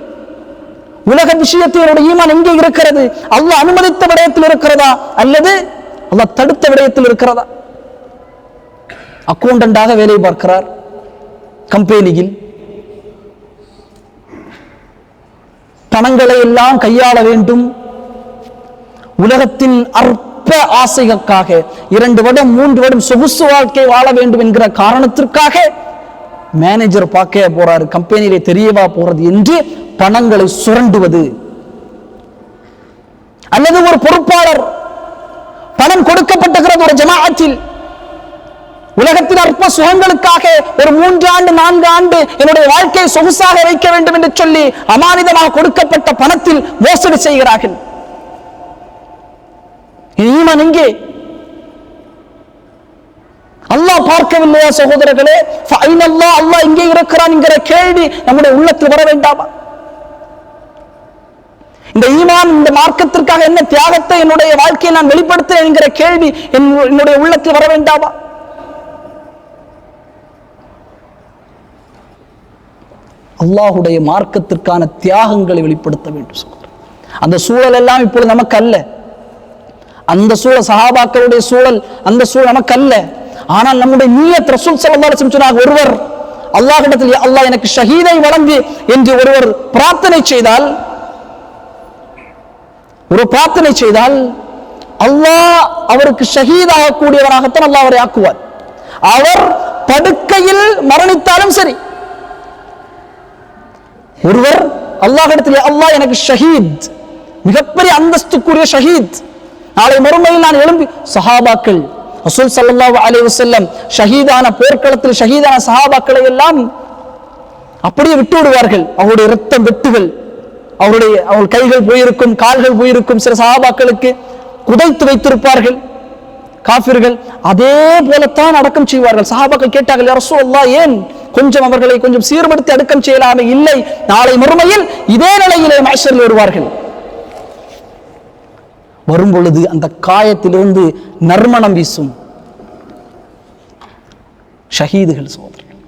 உலக விஷயத்தில் என்னுடைய ஈமான் எங்கே இருக்கிறது? அல்லாஹ் அனுமதித்த விடயத்தில் இருக்கிறதா அல்லது அல்லாஹ் தடுத்த விடயத்தில் இருக்கிறதா? அக்கவுண்டண்டாக வேலை பார்க்கிறார் கம்பெனியில், பணங்களை எல்லாம் கையாள வேண்டும். உலகத்தின் அற்ப ஆசைகளுக்காக 2 வருடம் 3 வருடம் சொகுசு வாழ்க்கை வாழ வேண்டும் என்கிற காரணத்திற்காக மேனேஜர் பார்க்க போறாரு, கம்பெனியிலே தெரியவா போறது என்று பணங்களை சுரண்டுவது, அல்லது ஒரு பொறுப்பாளர் பணம் கொடுக்கப்பட்டிருக்கிறது ஒரு ஜமாஅத்தில், உலகத்தின் அற்ப சுகங்களுக்காக ஒரு 3 ஆண்டு 4 ஆண்டு என்னுடைய வாழ்க்கையை சொகுசாக வைக்க வேண்டும் என்று சொல்லி அமானிதமாக கொடுக்கப்பட்ட பணத்தில் மோசடி செய்கிறார்கள். ஈமான் எங்கே? அல்லாஹ் பார்க்கவில்லையா சகோதரர்களே? அல்லாஹ் எங்கே இருக்கிறான் என்கிற கேள்வி நம்முடைய உள்ளத்தில் வர வேண்டாமா? இந்த ஈமான், இந்த மார்க்கத்திற்காக என்ன தியாகத்தை என்னுடைய வாழ்க்கையை நான் வெளிப்படுத்துறேன் என்கிற கேள்வி என்னுடைய உள்ளத்தில் வர வேண்டாமா? அல்லாஹுடைய மார்க்கத்திற்கான தியாகங்களை வெளிப்படுத்த வேண்டும் சகோதரர். அந்த சூழல் எல்லாம் இப்பொழுது நமக்கு அல்ல. அந்த சூழல் சஹாபாக்களுடைய சூழல், அந்த சூழல் நமக்கு அல்ல. ஆனால் நம்முடைய நியத், ரசூல் ஸல்லல்லாஹு அலைஹி வஸல்லம் சொன்னாங்க, ஒருவர் அல்லாஹ்விடத்தில் அல்லாஹ் எனக்கு ஷஹீதை வழங்கு என்று ஒருவர் பிரார்த்தனை செய்தால், அல்லாஹ் அவருக்கு ஷஹீதாக கூடியவராகத்தான் அல்லாஹ் அவரை ஆக்குவார். அவர் படுக்கையில் மரணித்தாலும் சரி. ஒருவர் அல்லாஹ்விடத்தில் அல்லாஹ் எனக்கு ஷஹீத், மிகப்பெரிய அந்தஸ்துக்குரிய ஷஹீத், நாளை மறுமையில் நான் எழும்பி, சஹாபாக்கள் ரசூல் ஸல்லல்லாஹு அலைஹி வஸல்லம் ஷஹீதான போர்க்களத்தில் ஷஹீதான சஹாபாக்களை எல்லாம் அப்படியே விட்டு விடுவார்கள். அவருடைய இரத்தம் வெட்டுகள், அவர்கள் கைகள் போயிருக்கும், கால்கள் போயிருக்கும். சில சஹாபாக்களுக்கு குதைத்து வைத்திருப்பார்கள் காஃபிர்கள். அதே போலத்தான் அடக்கம் செய்வார்கள். சஹாபாக்கள் கேட்டார்கள், யா ரசூலல்லாஹ், ஏன் கொஞ்சம் அவர்களை கொஞ்சம் சீர்படுத்தி அடக்கம் செய்யலாமே? இல்லை, நாளை மறுமையில் இதே நிலையிலே மஹ்ஷரில் வருவார்கள். வரும் பொழுது அந்த காயத்திலிருந்து நறுமணம் வீசும். ஷஹீதுகள் சகோதரர்கள்,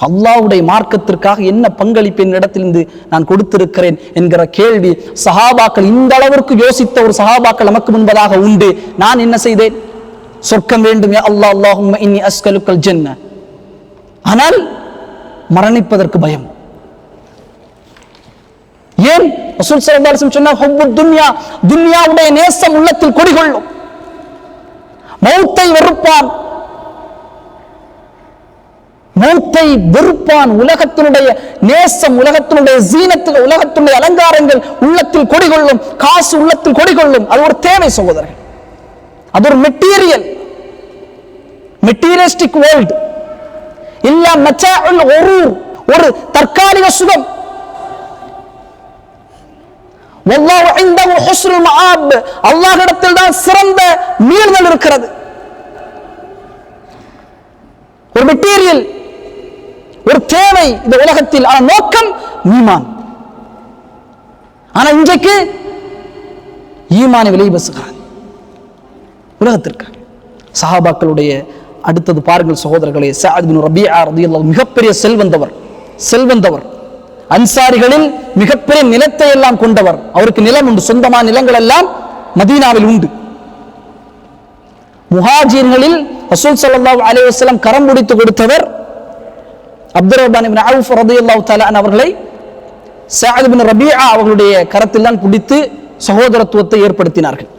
அல்லாஹ்வுடைய மார்க்கத்திற்காக என்ன பங்களிப்பு என்னிடத்திலிருந்து நான் கொடுத்திருக்கிறேன் என்கிற கேள்வி சஹாபாக்கள், இந்த அளவிற்கு யோசித்த ஒரு சஹாபாக்கள் நமக்கு முன்பதாக உண்டு. நான் என்ன செய்தேன்? சொர்க்கம் வேண்டும், யா அல்லாஹ், அல்லாஹும்ம இன்னி அஸ்கலுக்கல் ஜன்ன. ஆனால் மரணிப்பதற்கு பயம். ஏன்? ரசூல் ஸல்லல்லாஹு அலைஹி வஸல்லம் சொன்னார், ஹுப்புத் துன்யா, துன்யாவுடைய நேசம் உள்ளத்தில் குடிகொள்ளும். மௌத்தை வெறுப்பான், மௌத்தை வெறுப்பான். உலகத்தினுடைய நேசம், உலகத்தினுடைய ஜீனத்தில், உலகத்தினுடைய அலங்காரங்கள் உள்ளத்தில் கொடிகொள்ளும், காசு உள்ளத்தில் கொடிகொள்ளும். அது ஒரு தேவை சகோதரர்கள், அது ஒரு மெட்டீரியலிஸ்டிக் வேர்ல்ட். இல்ல மச்சாஉல் குரூர், ஒரு தற்காலிக சுகம். வல்லாஹு இன்தஹு ஹுஸ்னுல் மஆப், அல்லாஹ்விடத்தில் தான் சிறந்த மீள்தல் இருக்கிறது. ஒரு மெட்டீரியல், ஒரு தேவை இந்த உலகத்தில். ஆனா நோக்கம் ஈமான். ஆனா இன்றைக்கு ஈமானை விலை பேசுகிறார் உலகத்திற்கு. சஹாபாக்களுடைய அடுத்தது பாருங்கள் சகோதரர்களே, சஅத் பின் ரபீஆ ரலியல்லாஹு மிகப்பெரிய செல்வந்தவர், அன்சாரிகளில் மிகப்பெரிய நிலத்தை எல்லாம் கொண்டவர். அவருக்கு நிலம் உண்டு, சொந்தமான நிலங்கள் எல்லாம் மதீனாவில் உண்டு. முஹாஜிர்களில் ரசூல் ஸல்லல்லாஹு அலைஹி வஸல்லம் கரம் பிடித்து கொடுத்தவர் அப்துர்ரஹ்மான் இப்னு அவ்ஃப் ரலியல்லாஹு தஆலா அவர்களை சஅத் பின் ரபீஆ அவர்களுடைய கரத்தில் தான் பிடித்து சகோதரத்துவத்தை ஏற்படுத்தினார்கள்.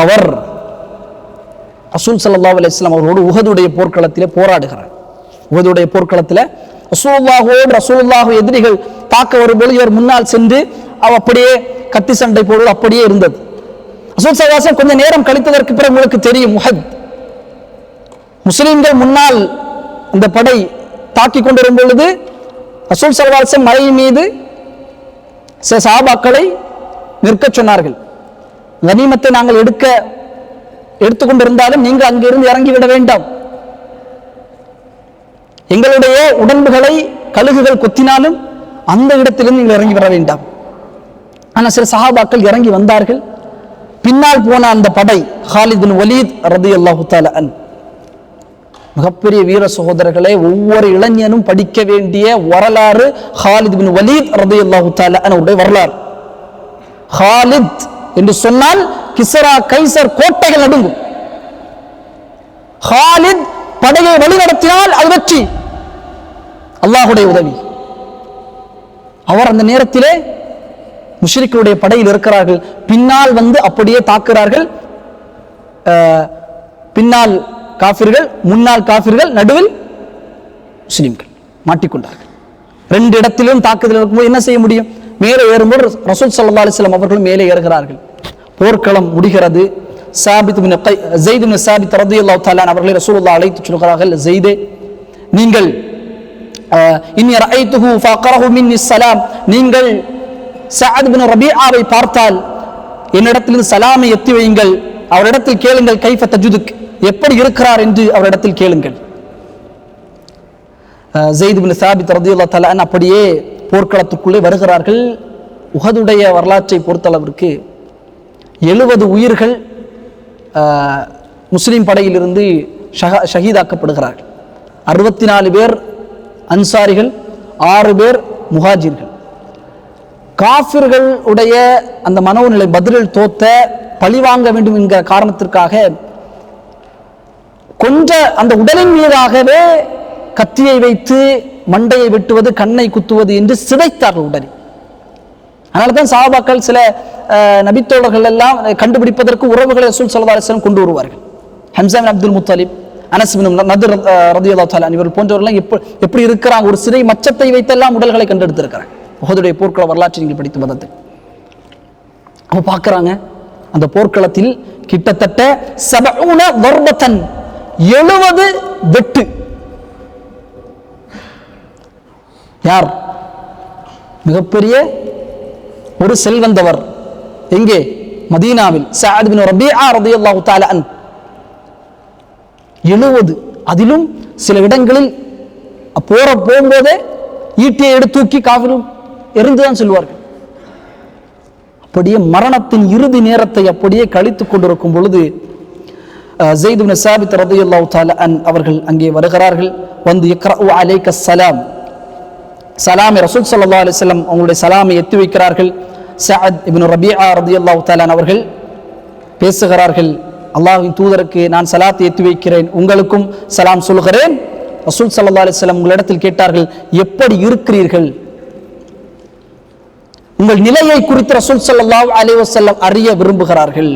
அவர் ரசூல் ஸல்லல்லாஹு அலைஹி வஸல்லம் அவரோடு உஹதுடைய போர்க்களத்திலே போராடுகிறார். உஹதுடைய போர்க்களத்தில் ரசூலுல்லாஹ் எதிரிகள் தாக்க வரும்போது இவர் முன்னால் சென்று அப்படியே கத்தி சண்டை போடுவது அப்படியே இருந்தது. ரசூல் ஸல்லல்லாஹு அலைஹி வஸல்லம் கொஞ்ச நேரம் கழித்ததற்கு பிறகு உங்களுக்கு தெரியும், உஹத் முஸ்லிம்கள் முன்னால் அந்த படை தாக்கி கொண்டிருக்கும் பொழுது ரசூல் ஸல்லல்லாஹு அலைஹி வஸல்லம் மலை மீது சில சஹாபாக்களை நிற்க சொன்னார்கள். கனிமத்தை நாங்கள் எடுத்துக்கொண்டிருந்தாலும் நீங்கள் அங்கிருந்து இறங்கிவிட வேண்டாம். எங்களுடைய உடம்புகளை கழுகுகள் கொத்தினாலும் அந்த இடத்திலிருந்து நீங்கள் இறங்கி வர வேண்டாம். ஆனால் சில சஹாபாக்கள் இறங்கி வந்தார்கள். பின்னால் போன அந்த படை ஹாலித் பின் வலீத் ரலியல்லாஹு தஆலா அன்ஹு, மிகப்பெரிய வீர சகோதரர்களே, ஒவ்வொரு இளைஞனும் படிக்க வேண்டிய வரலாறு ஹாலித் பின் வலீத் ரலியல்லாஹு தஆலா அன்ஹுடைய வரலாறு. ஹாலித் என்று சொன்னால் கிஸ்ரா கைசர் கோட்டைகள் நடுங்கும். ஹாலித் படையை வழிநடத்தினால் அது வெற்றி, அல்லாஹ்வுடைய உதவி. அவர் அந்த நேரத்திலே முஷ்ரிக்குடைய படையில் இருக்கிறார்கள். பின்னால் வந்து அப்படியே தாக்குகிறார்கள். பின்னால் காஃபிர்கள், முன்னால் காஃபிர்கள், நடுவில் முஸ்லிம்கள் மாட்டிக்கொண்டார்கள். ரெண்டு இடத்திலும் தாக்குதல் இருக்கும்போது என்ன செய்ய முடியும்? மேலே ஏறும்போது ரசூல் ஸல்லல்லாஹு அலைஹி வஸல்லம் அவர்கள் மேலே ஏறுகிறார்கள். போர்க்களம் முடிகிறது. ஸாபித் பின் ஸைத் பின் ஸாபித் ரலியல்லாஹு தஆலா அவர்களை ரசூலுல்லாஹ் அழைத்து சொல்கிறார்கள், ஸைதே, நீங்கள் இன்னி ரஅய்துஹு ஃபஅக்ரஹு மின்னி ஸலாம், நீங்கள் ஸஅத் பின் ரபீஆவை பார்த்தால் என்னிடத்தில் சலாமை எத்தி வையுங்கள், அவரிடத்தில் கேளுங்கள், கைஃப தஜுதுக், எப்படி இருக்கிறார் என்று அவரிடத்தில் கேளுங்கள். ஸைத் பின் ஸாபித் ரலியல்லாஹு தஆலா அப்படியே போர்க்களத்துக்குள்ளே வருகிறார்கள். உஹதுடைய வரலாற்றை பொறுத்தளவிற்கு 70 உயிர்கள் முஸ்லிம் படையிலிருந்து ஷஹீதாக்கப்படுகிறார்கள். 64 பேர் அன்சாரிகள், 6 பேர் முஹாஜிர்கள். காஃபிர்கள் உடைய அந்த மனோநிலை, பதிலில் தோத்த பழி வாங்க வேண்டும் என்கிற காரணத்திற்காக கொஞ்ச அந்த உடலின் மீதாகவே கத்தியை வைத்து மண்டையை வெட்டுவது, கண்ணை குத்துவது என்று சிதைத்தார்கள் உடனே. அதனால்தான் சஹாபாக்கள் சில நபித்தோழர்கள் எல்லாம் கண்டுபிடிப்பதற்கு உறவுகளை ரசூல் ஸல்லல்லாஹு அலைஹி வஸல்லம் கொண்டு வருவார்கள். ஹம்ஸா பின் அப்துல் முத்தலிப், அனஸ் பின் நத்ர் ரலியல்லாஹு தஆலா இவர்கள் போன்றவர்கள் எப்படி இருக்கிறாங்க, ஒரு சிறை மச்சத்தை வைத்தெல்லாம் உடல்களை கண்டெடுத்திருக்கிறாங்க. உஹதுடைய போர்க்கள வரலாற்றை நீங்கள் படித்து பார்த்தது. அப்ப பார்க்கறாங்க, அந்த போர்க்களத்தில் கிட்டத்தட்ட 70 வர்பத்தன், 70 வெட்டு. யார்? மிகப்பெரிய ஒரு செல்வந்தவர். எங்கே? மதீனாவில். சஅத் பின் ரபீஆ ரலியல்லாஹு தஆலா அன்ஹு. 70, அதிலும் சில இடங்களில் போகும்போதே ஈட்டியை எடுத்து தூக்கி காவிலும் எரிந்துதான் செல்வார்கள். அப்படியே மரணத்தின் இறுதி நேரத்தை அப்படியே கழித்துக் கொண்டிருக்கும் பொழுது ஸைத் இப்னு ஸாபித் ரலியல்லாஹு தஆலா அன்ஹு அவர்கள் அங்கே வருகிறார்கள். வந்து இக்ரஉ அலைக ஸலாம், சலாமை ரசூல் ஸல்லல்லாஹு அலைஹி வஸல்லம் அவங்களுடைய சலாமை எத்தி வைக்கிறார்கள். சஅத் இப்னு ரபீஆ ரலியல்லாஹு தஆலா அவர்கள் பேசுகிறார்கள், அல்லாஹ்வின் தூதருக்கு நான் சலாத்தை எத்தி வைக்கிறேன், உங்களுக்கும் சலாம் சொல்கிறேன். ரசூல் ஸல்லல்லாஹு அலைஹி வஸல்லம் உங்களிடத்தில் கேட்டார்கள், எப்படி இருக்கிறீர்கள்? உங்கள் நிலையை குறித்து ரசூல் ஸல்லல்லாஹு அலைஹி வஸல்லம் அறிய விரும்புகிறார்கள்.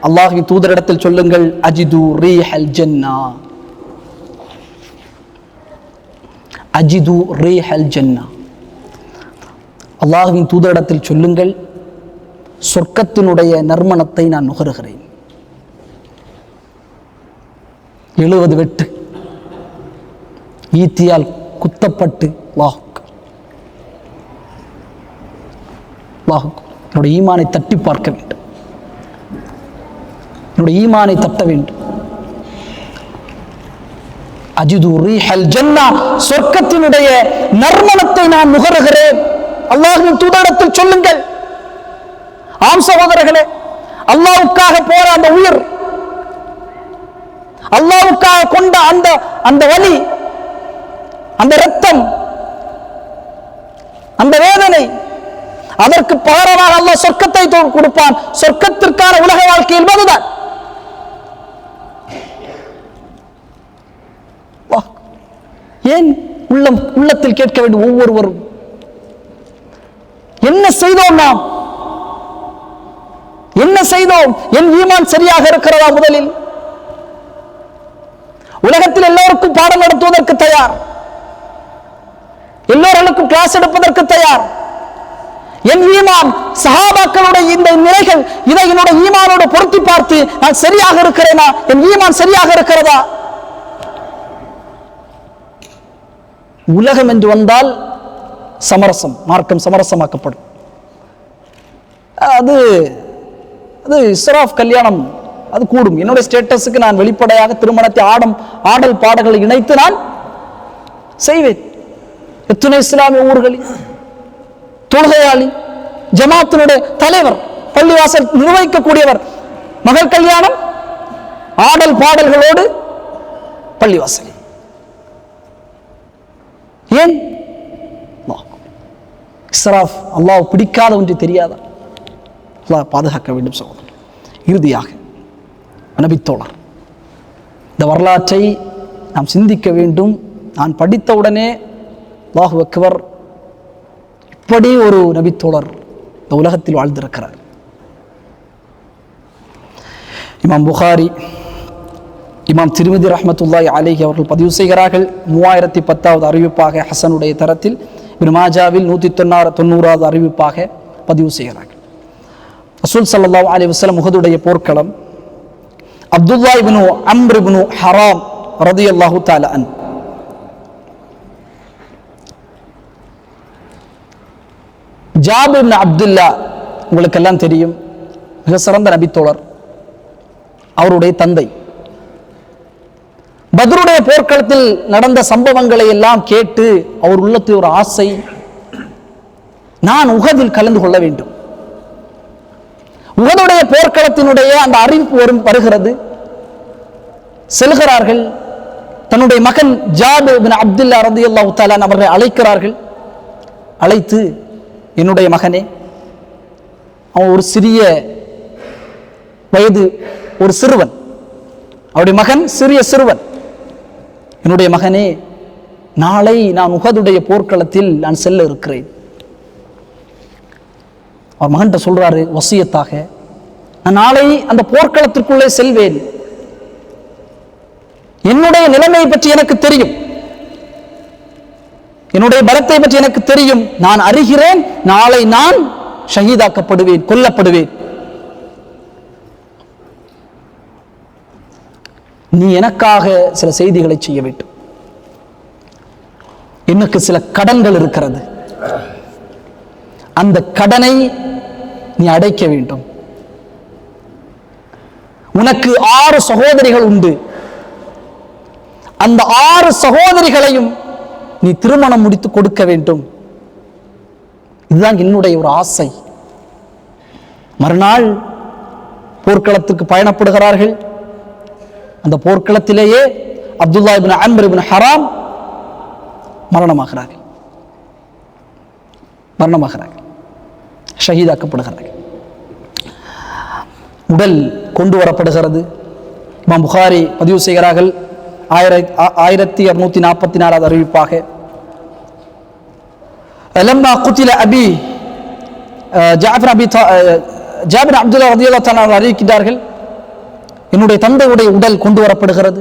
அல்லாஹ்வின் தூதரிடத்தில் சொல்லுங்கள், அஜிது ரீஹல் ஜன்னா, அஜிது ரீஹல் ஜன்னா. அல்லாஹ்வின் தூதரிடத்தில் சொல்லுங்கள், சொர்க்கத்தினுடைய நறுமணத்தை நான் நுகருகிறேன். 70 வெட்டு, ஈட்டியால் குத்தப்பட்டு என்னுடைய ஈமானை தட்டி பார்க்க வேண்டும், என்னுடைய ஈமானை தட்ட வேண்டும். அஜிது ரீஹல் ஜன்னா, சொர்க்கத்தினுடைய நறுமணத்தை நான் நுகருகிறேன். அல்லாஹ்வின் தூதரிடத்தில் சொல்லுங்கள். ஆம் சகோதரர்களே, அல்லாஹ்வுக்காக போற அந்த உயிர், அல்லாஹ்வுக்காக கொண்ட அந்த வலி, அந்த இரத்தம், அந்த வேதனை, அதற்கு பகரமாக அல்லாஹ் சொர்க்கத்தை கொடுப்பான். சொர்க்கத்திற்கான உலக வாழ்க்கை என்பதுதான். ஏன் உள்ளத்தில் கேட்க வேண்டும் ஒவ்வொருவரும், என்ன செய்தோம் நாம்? என்ன செய்தோம்? என் ஈமான் சரியாக இருக்கிறதா? முதலில் உலகத்தில் எல்லோருக்கும் பாடம் நடத்துவதற்கு தயார், எல்லோருக்கும் கிளாஸ் எடுப்பதற்கு தயார். என் ஈமான், சஹாபாக்களுடைய இந்த நிலைகள், இதை என்னுடைய ஈமானோடு பொருத்தி பார்த்து நான் சரியாக இருக்கிறேனா? என் ஈமான் சரியாக இருக்கிறதா? உலகம் என்று வந்தால் சமரசம், மார்க்கம் சமரசமாக்கப்படும். அது இஸ்ராஃப் கல்யாணம், அது கூடும். என்னுடைய ஸ்டேட்டஸுக்கு நான் வெளிப்படையாக திருமணத்தை ஆடல் பாடல்களை இணைத்து நான் செய்வேன். எத்தனை இஸ்லாமிய ஊர்களில் தொழுகையாளி, ஜமாத்தினுடைய தலைவர், பள்ளிவாசல் நிர்வகிக்கக்கூடியவர், மகள் கல்யாணம் ஆடல் பாடல்களோடு பள்ளிவாசல். ஏன்? இஸ்ராஃப் அல்லாஹ் பிடிக்காத ஒன்று தெரியாதா? அல்லாஹ் பாதுகாக்க வேண்டும் சகோதரர். இறுதியாக நபித்தோழர், இந்த வரலாற்றை நாம் சிந்திக்க வேண்டும். நான் படித்தவுடனே அல்லாஹு அக்பர், இப்படி ஒரு நபித்தோழர் இந்த உலகத்தில் வாழ்ந்திருக்கிறார். இமாம் புகாரி, இமாம் திர்மிதி ரஹ்மத்துல்லாஹி அலைஹி அவர்கள் பதிவு செய்கிறார்கள். 3010வது அறிவிப்பாக ஹசனுடைய தரத்தில், இப்னு மாஜாவில் 190வது அறிவிப்பாக பதிவு செய்கிறார்கள். ரசூல் ஸல்லல்லாஹு அலைஹி வஸல்லம் உஹதுடைய போர்க்களம், அப்துல்லா இப்னு அம்ர் இப்னு ஹராம் ரலியல்லாஹு தஆலா அன்ஹு, ஜாபிர் இப்னு அப்துல்லா உங்களுக்கெல்லாம் தெரியும், மிக சிறந்த நபித்தோழர். அவருடைய தந்தை பத்ருடைய போர்க்களத்தில் நடந்த சம்பவங்களை எல்லாம் கேட்டு அவர் உள்ளத்தில் ஒரு ஆசை, நான் உஹதில் கலந்து கொள்ள வேண்டும். உஹதுடைய போர்க்களத்தினுடைய அந்த அறிவிப்பு வருகிறது. செல்கிறார்கள். தன்னுடைய மகன் ஜாபிர் இப்னு அப்துல்லா ரலியல்லாஹு தஆலா அவர்களை அழைக்கிறார்கள். அழைத்து, என்னுடைய மகனே, அவன் ஒரு சிறிய வயது ஒரு சிறுவன், அவருடைய மகன் சிறிய சிறுவன், என்னுடைய மகனே, நாளை நான் உஹதுடைய போர்க்களத்தில் நான் செல்ல இருக்கிறேன். அவர் மகன்கிட்ட சொல்றாரு வசியத்தாக, நான் நாளை அந்த போர்க்களத்திற்குள்ளே செல்வேன். என்னுடைய நிலைமையை பற்றி எனக்கு தெரியும், என்னுடைய பலத்தை பற்றி எனக்கு தெரியும். நான் அறிகிறேன், நாளை நான் ஷஹீதாக்கப்படுவேன், கொல்லப்படுவேன். நீ எனக்காக சில செய்திகளை செய்ய வேண்டும். எனக்கு சில கடன்கள் இருக்கிறது, அந்த கடனை நீ அடைக்க வேண்டும். உனக்கு 6 சகோதரிகள் உண்டு, அந்த 6 சகோதரிகளையும் நீ திருமணம் முடித்து கொடுக்க வேண்டும். இதுதான் என்னுடைய ஒரு ஆசை. மறுநாள் போர்க்களத்துக்கு பயணப்படுகிறார்கள். அந்த போர்க்களத்திலேயே அப்துல்லா இப்னு அம்ர் இப்னு ஹராம் மரணமாகிறார்கள், ஷஹீதாக்கப்படுகிறார்கள். உடல் கொண்டு வரப்படுகிறது. இமாம் புகாரி பதிவு செய்கிறார்கள் 1244 அறிவிப்பாக, லம்மா குத்தில அபி ஜாபிர் அப்துல்லா ரலியல்லாஹு தஆலா அறிவிக்கிறார்கள், என்னுடைய தந்தையுடைய உடல் கொண்டு வரப்படுகிறது.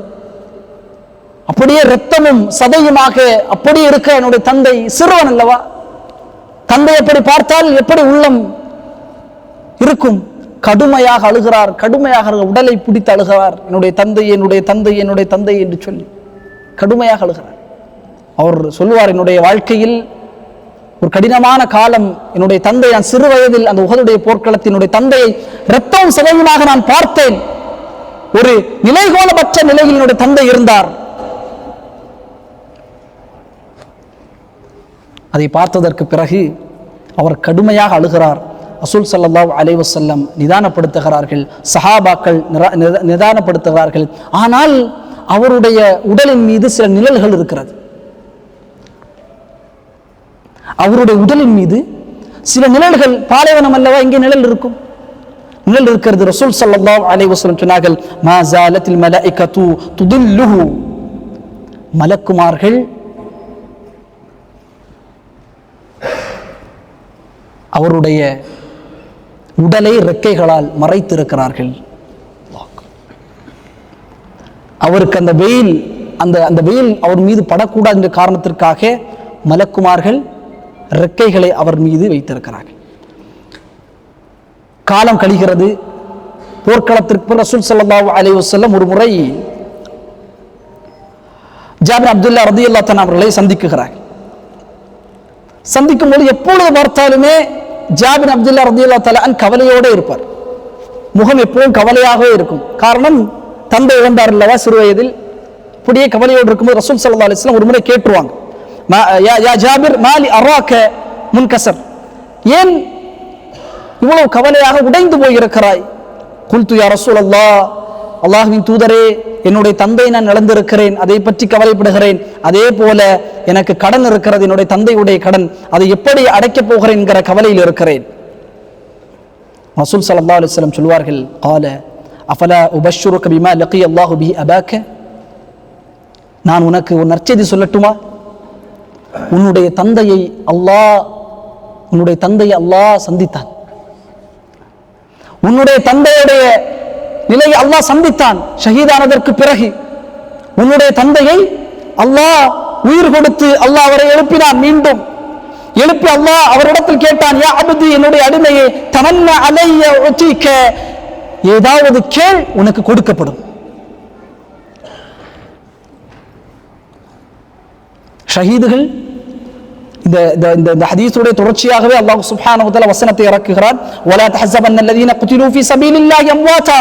அப்படியே இரத்தமும் சதையுமாக அப்படியே இருக்க, என்னுடைய தந்தை சிறுவன் அல்லவா, தந்தை எப்படி பார்த்தால் எப்படி உள்ளம் இருக்கும், கடுமையாக அழுகிறார், கடுமையாக உடலை பிடித்து அழுகிறார். என்னுடைய தந்தை, என்னுடைய தந்தை, என்னுடைய தந்தை என்று சொல்லி கடுமையாக அழுகிறார். அவர் சொல்லுவார், என்னுடைய வாழ்க்கையில் ஒரு கடினமான காலம், என்னுடைய தந்தை, நான் சிறு வயதில் அந்த உஹதுடைய போர்க்களத்தினுடைய தந்தையை இரத்தம் சதையுமாக நான் பார்த்தேன். ஒரு நிலைகோலமற்ற நிலையில் என்னுடைய தந்தை இருந்தார். அதை பார்த்ததற்கு பிறகு அவர் கடுமையாக அழுகிறார். ரசூல் ஸல்லல்லாஹு அலைஹி வஸல்லம் நிதானப்படுத்துகிறார்கள், சஹாபாக்கள் நிதானப்படுத்துகிறார்கள். ஆனால் அவருடைய உடலின் மீது சில நிழல்கள் இருக்கிறது. அவருடைய உடலின் மீது சில நிழல்கள், பாலைவனம் அல்லவா, இங்கே நிழல் இருக்கும், நிழல் இருக்கிறது. ரசூல் ஸல்லல்லாஹு அலைஹி வஸல்லம் சொன்னார்கள், மா ஸாலத்தில் மலாயிகத்து துதில்லுஹு, மலக்குமார்கள் அவருடைய உடலை ரெக்கைகளால் மறைத்திருக்கிறார்கள். அவருக்கு அந்த வெயில் அந்த வெயில் அவர் மீது படக்கூடாது என்ற காரணத்திற்காக மலக்குமார்கள் ரெக்கைகளை அவர் மீது வைத்திருக்கிறார்கள். காலம் கழிகிறது. போர்க்களத்திற்கு ரசூல் ஸல்லல்லாஹு அலைஹி வஸல்லம் ஒரு முறை ஜாபிர் அப்துல்லா ரலியல்லாஹு தஆலா அவர்களை சந்திக்கிறார்கள். சந்திக்கும் போது எப்பொழுது பார்த்தாலுமே ஜாபிர் அப்துல்லா ரலியல்லாஹு தஆலா கவலையோடு இருப்பார். முகம் எப்பவும் கவலையாகவே இருக்கும். காரணம், தந்தை இழந்தார் அல்லவா சிறு வயதில். இப்படியே கவலையோடு இருக்கும்போது ரசூல் ஸல்லல்லாஹு அலைஹி வஸல்லம் ஒரு முறை கேட்டுருவாங்க, யா ஜாபிர் மாலி அராக முன்கசர், ஏன் இவ்வளவு கவலையாக உடைந்து போயிருக்கிறாய்? குல்து யா ரசூலல்லாஹ், அல்லாஹ்வின் தூதரே, என்னுடைய தந்தையை நான் இழந்திருக்கிறேன், அதை பற்றி கவலைப்படுகிறேன். அதே போல எனக்கு கடன் இருக்கிறது, என்னுடைய தந்தையுடைய கடன், அதை எப்படி அடைக்கப் போகிறேன் என்கிற கவலையில் இருக்கிறேன். ரசூல் ஸல்லல்லாஹு அலைஹி வஸல்லம் சொல்வார்கள், قال افلا ابشرك بما لقي الله به اباك, நான் உனக்கு ஒரு நற்செய்தி சொல்லட்டுமா? உன்னுடைய தந்தையை அல்லாஹ் சந்தித்தான். உன்னுடைய தந்தையுடைய நிலையை அல்லாஹ் சந்தித்தான். ஷஹீதானதற்கு பிறகு உன்னுடைய தந்தையை அல்லாஹ் உயிர் கொடுத்து அல்லாஹ் அவரை எழுப்பினான். மீண்டும் எழுப்பி அல்லாஹ் அவரிடத்தில் கேட்டான், யா அப்தி, என்னுடைய அடிமையே, தமன்னா அலைய உதீக, ஏதாவது கேள், உனக்கு கொடுக்கப்படும். ஷஹீதுகள் இந்த ஹதீஸுடைய தொடர்ச்சியாகவே அல்லாஹ் சுப்ஹானஹு வ தஆலா வசனத்தை இறக்குகிறான், வலா தஹஸபன்ன அல்லதீன குதிலூ ஃபீ ஸபீலில்லாஹி அம்வாதா,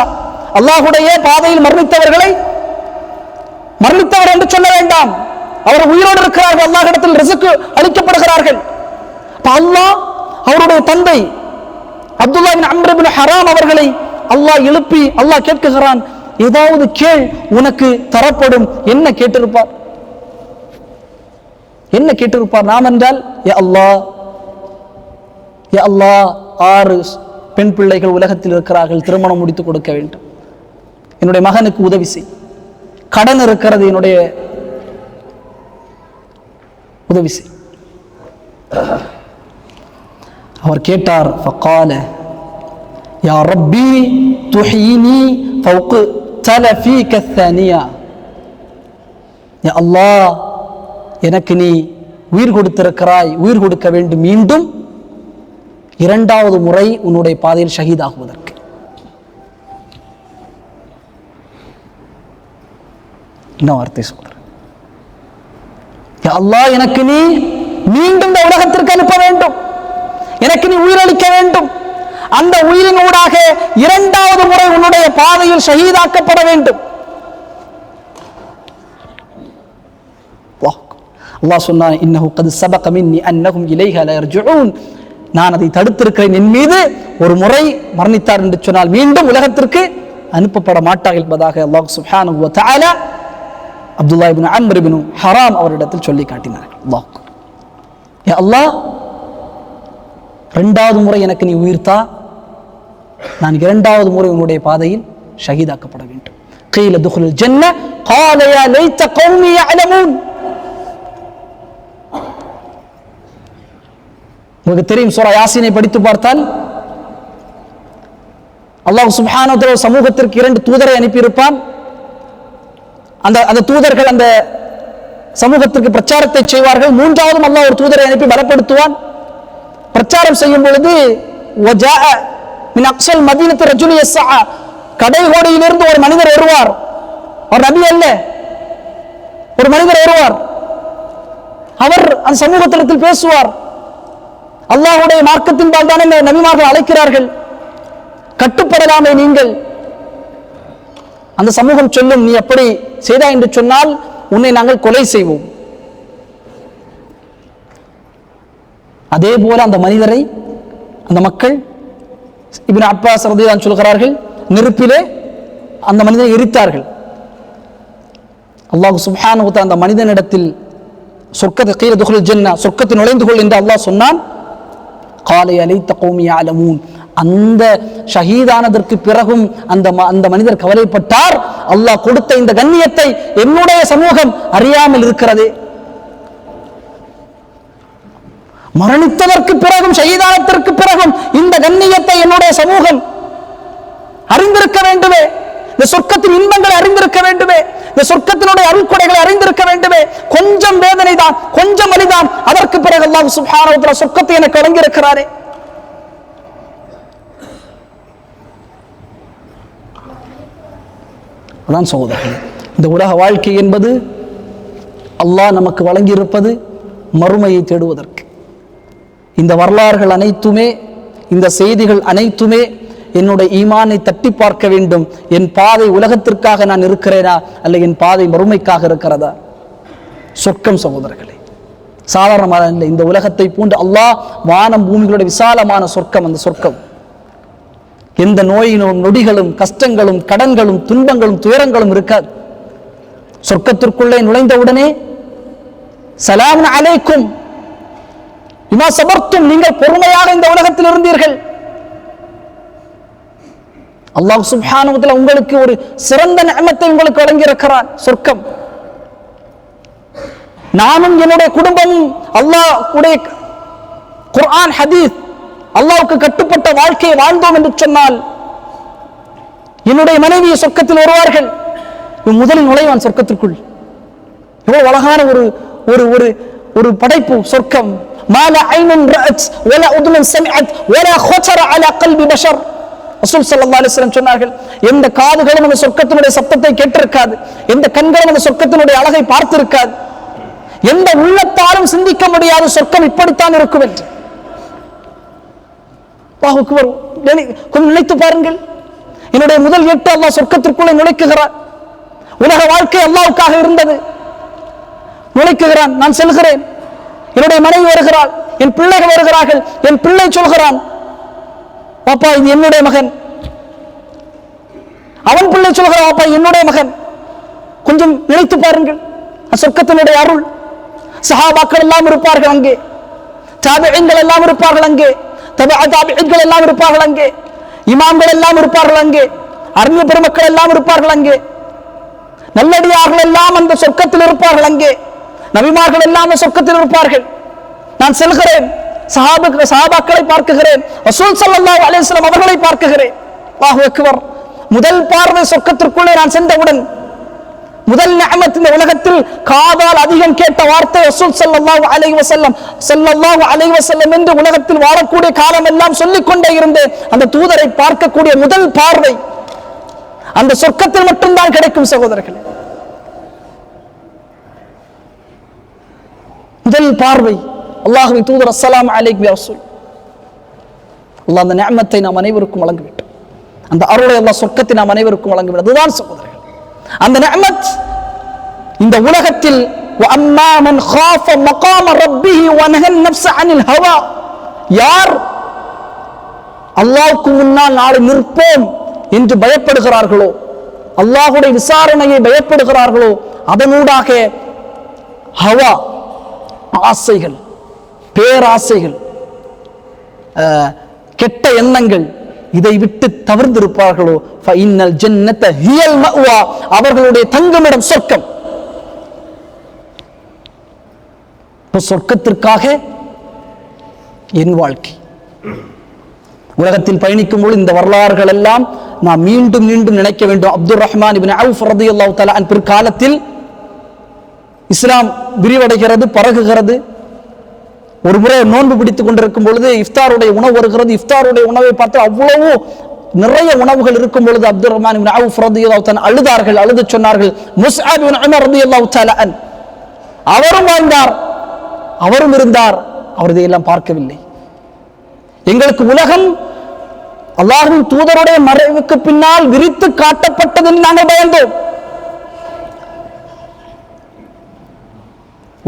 அல்லாஹ்வுடைய பாதையில் மரணித்தவர்களை மரணித்தவர் என்று சொல்ல வேண்டாம், அவர் உயிரோடு இருக்கிறார்கள், அல்லாஹ்விடத்தில் ரிஸ்க் அளிக்கப்படுகிறார்கள். அல்லாஹ் அவருடைய தந்தை அப்துல்லா இப்னு அம்ர் இப்னு ஹராம் அவர்களை அல்லாஹ் எழுப்பி அல்லாஹ் கேட்கிறான், ஏதாவது கேள், உனக்கு தரப்படும். என்ன கேட்டிருப்பார்? என்ன கேட்டிருப்பார்? நாம் என்றால், யா அல்லாஹ் 6 பெண் பிள்ளைகள் உலகத்தில் இருக்கிறார்கள், திருமணம் முடித்து கொடுக்க வேண்டும், என்னுடைய மகனுக்கு உதவி செய், கடன் இருக்கிறது, என்னுடைய உதவி செய். அவர் கேட்டார், ஃபகால யா ரப்பி துஹீனி ஃபௌக தலஃபீக الثانية, யா அல்லாஹ், எனக்கு நீ உயிர் கொடுத்திருக்கிறாய், உயிர் கொடுக்க வேண்டும் மீண்டும் 2வது முறை உன்னுடைய பாதையில் ஷஹீதாகுவதற்கு. என்ன வார்த்தை சொல்ற? யா அல்லாஹ், எனக்கு நீ மீண்டும் இந்த உலகத்திற்கு அனுப்ப வேண்டும், எனக்கு நீ உயிரளிக்க வேண்டும், அந்த உயிரினூடாக இரண்டாவது முறை உன்னுடைய பாதையில் ஷஹீதாக்கப்பட வேண்டும். அல்லாஹ் சொன்னான், இன்னஹு கத் சபக மின்னி அன்னஹும் இலைஹா லா யர்ஜுஊன், நான் அதை தடுத்திருக்கிறேன், என் மீது ஒரு முறை மரணித்தார் என்று சொன்னால் மீண்டும் உலகத்திற்கு அனுப்பப்பட மாட்டார் என்பதாக அல்லாஹ் சுப்ஹானஹு வ தஆலா அப்துல்லாஹ் இப்னு அம்ர் இப்னு ஹராம் அவரிடத்தில் சொல்லி காட்டினார். அல்லாஹ், யா அல்லாஹ், இரண்டாவது முறை எனக்கு நீ உயிர்த்தா, நான் இரண்டாவது முறை உன்னுடைய பாதையில் ஷஹீதாக்கப்பட வேண்டும். قيل ادخل الجنة قال يا ليت قومي يعلمون. உங்களுக்கு தெரியும், சூரா யாசீனை படித்து பார்த்தால் அல்லாஹ் சுப்ஹானஹு வ தஆலா சமூகத்திற்கு 2 தூதரை அனுப்பியிருப்பான். அந்த தூதர்கள் அந்த சமூகத்திற்கு பிரச்சாரத்தை செய்வார்கள். மூன்றாவதும் அல்லாஹ் ஒரு தூதரை அனுப்பி பலப்படுத்துவான். பிரச்சாரம் செய்யும் பொழுது வஜாஅ மின் அக்ஸல் மதீனத்து ரஜுல் யஸ்ஆ, கடைகோடியிலிருந்து ஒரு மனிதர் வருவார். அவர் நபி அல்ல, ஒரு மனிதர் வருவார். அவர் அந்த சமூகத்திடத்தில் பேசுவார். அல்லாஹ்வுடைய மார்க்கத்தின் பால் தானே நபிமார்கள் அழைக்கிறார்கள், கட்டுப்படலாமே நீங்கள். அந்த சமூகம் சொல்லும், நீ அப்படி செய்தா என்று சொன்னால் உன்னை நாங்கள் கொலை செய்வோம். அதே போல அந்த மனிதரை அந்த மக்கள், இப்னு அப்பாஸ் ரலியல்லாஹு அன்ஹு சொல்கிறார்கள், நெருப்பிலே அந்த மனிதரை எரித்தார்கள். அல்லாஹ் சுப்ஹானஹு வ தஆலா அந்த மனிதனிடத்தில் சொர்க்கத்தை கீழ துகுல் ஜன்னா, சொர்க்கத்தில் நுழைந்து கொள் என்று அல்லாஹ் சொன்னான். قال يا ليت قومي يعلمون. அந்த ஷஹீதானதற்கு பிறகும் அந்த மனிதர் கவலைப்பட்டார், அல்லாஹ் கொடுத்த இந்த கண்ணியத்தை என்னுடைய சமூகம் அறியாமல் இருக்கிறது. மரணித்ததற்கு பிறகும் ஷஹீதானத்திற்கு பிறகும் இந்த கண்ணியத்தை என்னுடைய சமூகம் அறிந்திருக்க வேண்டுமே, இந்த சொர்க்கத்தின் இன்பங்களை அறிந்திருக்க வேண்டுமே, இந்த சொர்க்கத்தினுடைய அருள்கொடைகளை அறிந்திருக்க வேண்டுமே. கொஞ்சம் வேதனை தான், கொஞ்சம் வலிதான், அதற்கு பிறகு அல்லாஹ் சுப்ஹானஹு வ தஆலா சொர்க்கத்தை எனக்கு வழங்கி இருக்கிறாரே. அதான் சகோதரர்களே, இந்த உலக வாழ்க்கை என்பது அல்லாஹ் நமக்கு வழங்கி இருப்பது மறுமையை தேடுவதற்கு. இந்த வரலாறுகள் அனைத்துமே, இந்த செய்திகள் அனைத்துமே என்னுடைய ஈமானை தட்டி பார்க்க வேண்டும். என் பாதை உலகத்திற்காக நான் இருக்கிறேனா, அல்ல என் பாதை மறுமைக்காக இருக்கிறதா? சொர்க்கம் சகோதரர்களே சாதாரணமான இல்லை. இந்த உலகத்தை போன்று அல்லாஹ் வானம் பூமிகளுடைய விசாலமான சொர்க்கம். அந்த சொர்க்கம் எந்த நோயினும் நொடிகளும் கஷ்டங்களும் கடன்களும் துன்பங்களும் துயரங்களும் இருக்காது. சொர்க்கத்திற்குள்ளே நுழைந்தவுடனே சலாமுன் அலைக்கும் பிமா சபர்தும், நீங்கள் பொறுமையாக இந்த உலகத்தில் இருந்தீர்கள். அல்லாஹ் சுப்ஹானஹு வ தஆலா உங்களுக்கு ஒரு சிறந்த நிஅமத்தை உங்களுக்கு வழங்கி இருக்கிறான், சொர்க்கம். நானும் என்னுடைய குடும்பமும் அல்லாஹ்வுடைய குர்ஆன் ஹதீஸ் அல்லாஹ்வுக்கு கட்டுப்பட்ட வாழ்க்கையை வாழ்ந்தோம் என்று சொன்னால் என்னுடைய மனைவி சொர்க்கத்தில் வருவார்கள். முதலில் நுழைவான் சொர்க்கத்திற்குள். எவ்வளவு அழகான ஒரு ஒரு ஒரு ஒரு படைப்பு சொர்க்கம். மால ஐனுன் ரஅத் வலா உதுன் சமிஅத் வலா خطر على قلب بشر. ரசூல் ஸல்லல்லாஹு அலைஹி வஸல்லம் சொன்னார்கள், எந்த காதுகளும் அந்த சொர்க்கத்தினுடைய சத்தத்தை கேட்டிருக்காது, எந்த கண்களும் அந்த சொர்க்கத்தினுடைய அழகை பார்த்திருக்காது, எந்த உள்ளத்தாலும் சிந்திக்க முடியாத சொர்க்கம் இப்படித்தான் இருக்கும் என்று. கொஞ்சம் நினைத்து பாருங்கள். என்னுடைய முதல் எட்டு அல்லாஹ் சொர்க்கத்திற்குள்ளே நுழைக்குகிறார். உலக வாழ்க்கை அல்லாஹ்வுக்காக இருந்தது. நுழைக்குகிறான், நான் செல்கிறேன். என்னுடைய மனைவி வருகிறாள், என் பிள்ளைகள் வருகிறார்கள். என் பிள்ளை சொல்கிறான், பாப்பா இது என்னுடைய மகன். அவன் பிள்ளை சொல்கிறான், பாப்பா என்னுடைய மகன். கொஞ்சம் நினைத்து பாருங்கள் சொர்க்கத்தினுடைய அருள். சஹாபாக்கள் எல்லாம் இருப்பார்கள் அங்கே, தாபிஈன்கள் எல்லாம் இருப்பார்கள் அங்கே, தாபிஈன்கள் எல்லாம் இருப்பார்கள் அங்கே, இமாம்கள் எல்லாம் இருப்பார்கள் அங்கே, அறிஞ பெருமக்கள் எல்லாம் இருப்பார்கள் அங்கே, நல்லடியார்கள் எல்லாம் அந்த சொர்க்கத்தில் இருப்பார்கள் அங்கே, நபிமார்கள் எல்லாம் அந்த சொர்க்கத்தில் இருப்பார்கள். நான் செல்கிறேன், சஹாபாக்களை பார்க்குகிறேன், ரசூல் ஸல்லல்லாஹு அலைஹி வஸல்லம் அவர்களை பார்க்குகிறேன். அல்லாஹு அக்பர். முதல் பார்வை சொர்க்கத்திற்குள்ளே நான் சென்றவுடன் முதல் நிஅமத் இந்த உலகத்தில் காதால் அதிகம் கேட்ட வார்த்தை ரசூல் ஸல்லல்லாஹு அலைஹி வஸல்லம் என்று உலகத்தில் வாழக்கூடிய காலம் எல்லாம் சொல்லிக் கொண்டே இருந்தேன். அந்த தூதரை பார்க்கக்கூடிய முதல் பார்வை அந்த சொர்க்கத்தில் மட்டும்தான் கிடைக்கும் சகோதரர்களே. முதல் பார்வை அல்லாஹ்வின் தூதர் அஸ்ஸலாமு அலைக்கும் யா ரசூல். அல்லாஹ் அந்த நிஅமத்தை நாம் அனைவருக்கும் வழங்க வேண்டும். அந்த அருளை அல்லாஹ் சொர்க்கத்தை நாம் அனைவருக்கும் வழங்க வேண்டும். அதுதான் சகோதரர்கள் அந்த நிஅமத். இந்த உலகத்தில் وَأَمَّا مَنْ خَافَ مَقَامَ رَبِّهِ وَنَهَى النَّفْسَ عَنِ الْهَوَى, யார் அல்லாஹ்வுக்கு முன்னால் நாளை நிற்போம் என்று பயப்படுகிறார்களோ, அல்லாஹ்வுடைய விசாரணையை பயப்படுகிறார்களோ, அதனூடாக ஹவா ஆசைகள், பேராசைகள், கெட்ட எண்ணங்கள் இதை விட்டு தவிர்த்திருப்பார்களோ ஃபஇன்னல் ஜன்னத ஹியல் மஅவா, அவர்களுடைய தங்குமிடம் சொர்க்கம். சொர்க்கத்திற்காக என் வாழ்க்கை. உலகத்தில் பயணிக்கும் பொழுது இந்த வரலாறுகள் எல்லாம் நாம் மீண்டும் மீண்டும் நினைக்க வேண்டும். அப்துல் ரஹ்மான் இப்னு அவுஃப் ரலியல்லாஹு தஆலா அன்ஹு பிற்காலத்தில் இஸ்லாம் விரிவடைகிறது, பரகுகிறது. ஒரு முறை நோன்பு பிடித்துக் கொண்டிருக்கும் பொழுது இஃப்தாருடைய உணவு வருகிறது. இஃப்தாருடைய உணவை பார்த்து அவ்வளவு நிறைய உணவுகள் இருக்கும் பொழுது அப்துல் ரஹ்மான் இப்னு அவுஃப் ரலியல்லாஹு தஆலா அழுதார்கள். அழுது சொன்னார்கள், முஸ்அப் இப்னு உமர் ரலியல்லாஹு தஆலா அன்ஹு அவரும் வாழ்ந்தார், அவரும் இருந்தார், அவர் இதையெல்லாம் பார்க்கவில்லை. எங்களுக்கு உலகம் அல்லாஹ்வின் தூதருடைய மறைவுக்கு பின்னால் விரித்து காட்டப்பட்டதில் நாங்கள் பயந்தோம்.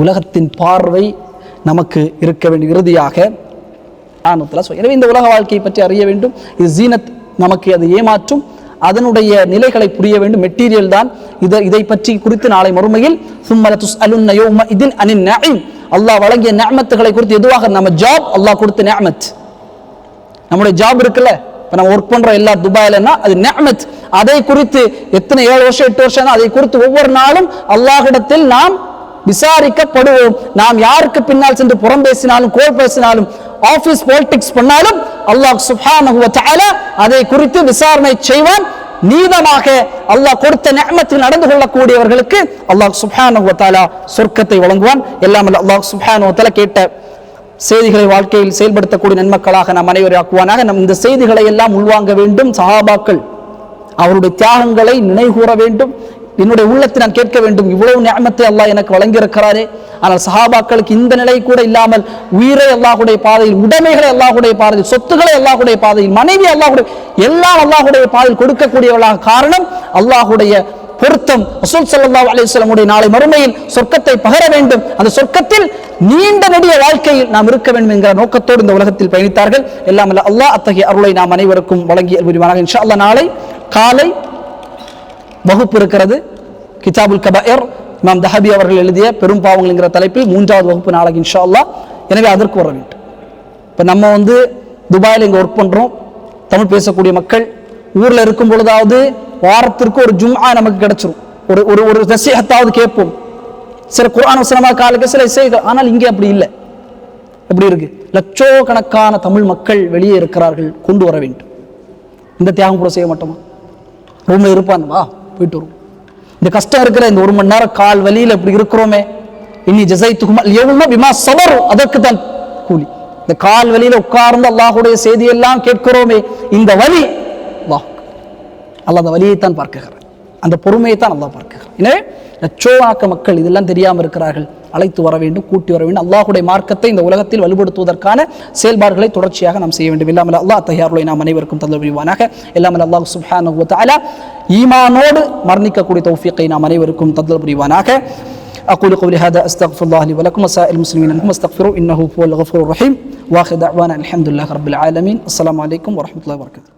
உலகத்தின் பார்வை நமக்கு இருக்க வேண்டிய இறுதியாக எனவே இந்த உலக வாழ்க்கையை பற்றி அறிய வேண்டும். இது ஜீனத், நமக்கு அது ஏமாற்றும், அதனுடைய நிலைகளை புரிய வேண்டும். மெட்டீரியல் தான். இதை பற்றி குறித்து நாளை மறுமையில் சும்மல துஸ்அலுன்ன யௌமஇதின் அனின் நஈம், அல்லாஹ் வழங்கிய நிஅமத்துகளை குறித்து எதுவாக நம்ம ஜாப், அல்லாஹ் கொடுத்த நிஅமத், நம்முடைய ஜாப் இருக்குல்ல, இப்போ நம்ம ஒர்க் பண்ற எல்லா துபாயிலன்னா அது நிஅமத். அதை குறித்து எத்தனை 7 வருஷம் 8 வருஷம் அதை குறித்து ஒவ்வொரு நாளும் அல்லாஹ்விடத்தில் நாம் விசாரிக்கப்படுவோம். நாம் யாருக்கு பின்னால் சென்று புறம் பேசினாலும், கோல் பேசினாலும், ஆபீஸ் பாலிடிக்ஸ் பண்ணாலும் அல்லாஹ் சுப்ஹானஹு வ தஆலா அதை குறித்து விசாரணை செய்வான். நீதமாக அல்லாஹ் கொடுத்த நிஅமத்தில் நடந்து கொள்ளக்கூடியவர்களுக்கு அல்லாஹ் சுப்ஹானஹு வ தஆலா சொர்க்கத்தை வழங்குவான். எல்லாம் அல்லாஹ் சுப்ஹானஹு வ தஆலா கேட்ட செய்திகளை வாழ்க்கையில் செயல்படுத்தக்கூடிய நன்மக்களாக நாம் அனைவரும் ஆக்குவானாக. நம் இந்த செய்திகளை எல்லாம் உள்வாங்க வேண்டும். சஹாபாக்கள் அவருடைய தியாகங்களை நினைவுகூர வேண்டும். என்னுடைய உள்ளத்தை நான் கேட்க வேண்டும், இவ்வளவு நிஅமத்தை அல்லாஹ் எனக்கு வழங்கியிருக்கிறாரே, ஆனால் சஹாபாக்களுக்கு இந்த நிலை கூட இல்லாமல் உயிரை அல்லாஹ்வுடைய பாதையில், உடைமைகளை அல்லாஹ்வுடைய பாதையில், சொத்துக்களை அல்லாஹ்வுடைய பாதையில், மனைவி அல்லாஹ்வுடைய எல்லாம் அல்லாஹ்வுடைய பாதையில் கொடுக்கக்கூடியவர்களாக காரணம் அல்லாஹ்வுடைய பொருத்தம். ரசூல் ஸல்லல்லாஹு அலைஹி வஸல்லம் உடைய நாளை மறுமையில் சொர்க்கத்தை பகர வேண்டும். அந்த சொர்க்கத்தில் நீண்ட நெடிய வாழ்க்கையில் நாம் இருக்க வேண்டும் என்கிற நோக்கத்தோடு இந்த உலகத்தில் பயணித்தார்கள். எல்லாம் அல்லாஹ் அத்தகைய அருளை நாம் அனைவருக்கும் வழங்கி புரிவானாக. இன்ஷா அல்லாஹ் நாளை காலை வகுப்பு இருக்கிறது. கிதாபுல் கபாயிர், இமாம் தஹபி அவர்கள் எழுதிய பெரும் பாவங்கள் என்கிற தலைப்பில் 3வது வகுப்பு நாளைக்கு இன்ஷா அல்லாஹ். எனவே அதற்கு வர வேண்டும். இப்போ நம்ம துபாயில் இங்கே ஒர்க் பண்ணுறோம், தமிழ் பேசக்கூடிய மக்கள் ஊரில் இருக்கும் பொழுதாவது வாரத்திற்கு ஒரு ஜும்ஆ நமக்கு கிடைச்சிரும், ஒரு ஒரு நசீஹத்தாவது கேட்போம், சில குர்ஆன் வசனமாக காலுக்கு சில இசைகள். ஆனால் இங்கே அப்படி இல்லை. எப்படி இருக்கு? லட்சக்கணக்கான தமிழ் மக்கள் வெளியே இருக்கிறார்கள், கொண்டு வர வேண்டும். இந்த தியாகம் கூட செய்ய மாட்டோமா? ரூம்ல இருப்பான், வா போயிட்டு வரும். இந்த கஷ்டம் இருக்கிற இந்த 1 மணி நேரம் கால் வலியில் இப்படி இருக்கிறோமே, இன்னி ஜஸைத்துகும் அல்-யௌம பிமா ஸபரு, அதற்கு தான் கூலி. இந்த கால் வலியில உட்கார்ந்து அல்லாஹ்வுடைய செய்தியெல்லாம் கேட்கிறோமே, இந்த வலி அல்லாஹ் அந்த வலியைத்தான் பார்க்கிறார், அந்த பொறுமையைத்தான் அல்லாஹ் பார்க்கிறார். எனவே லட்சோவாக்க மக்கள் இதெல்லாம் தெரியாமல் இருக்கிறார்கள், அழைத்து வர வேண்டும், கூட்டி வர வேண்டும். அல்லாஹ்வுடைய மார்க்கத்தை இந்த உலகத்தில் வலுப்படுத்துவதற்கான செயல்பாடுகளை தொடர்ச்சியாக நாம் செய்ய வேண்டும். இல்லாமல் அல்லாஹ் தஹியாருளை நாம் அனைவருக்கும் தந்தல் புரிவானாக. இல்லாமல் அல்லாஹ் சுப்ஹானஹு வ தஆலா ஈமானோடு மரணிக்கக்கூடிய தௌஃபீக்கை நாம் அனைவருக்கும் தந்தல் புரிவானாக. أقول قولي هذا أستغفر الله لي ولكم وسائر المسلمين أنكم استغفروا إنه هو الغفور الرحيم وآخر دعوانا الحمد لله رب العالمين. السلام عليكم ورحمة الله وبركاته.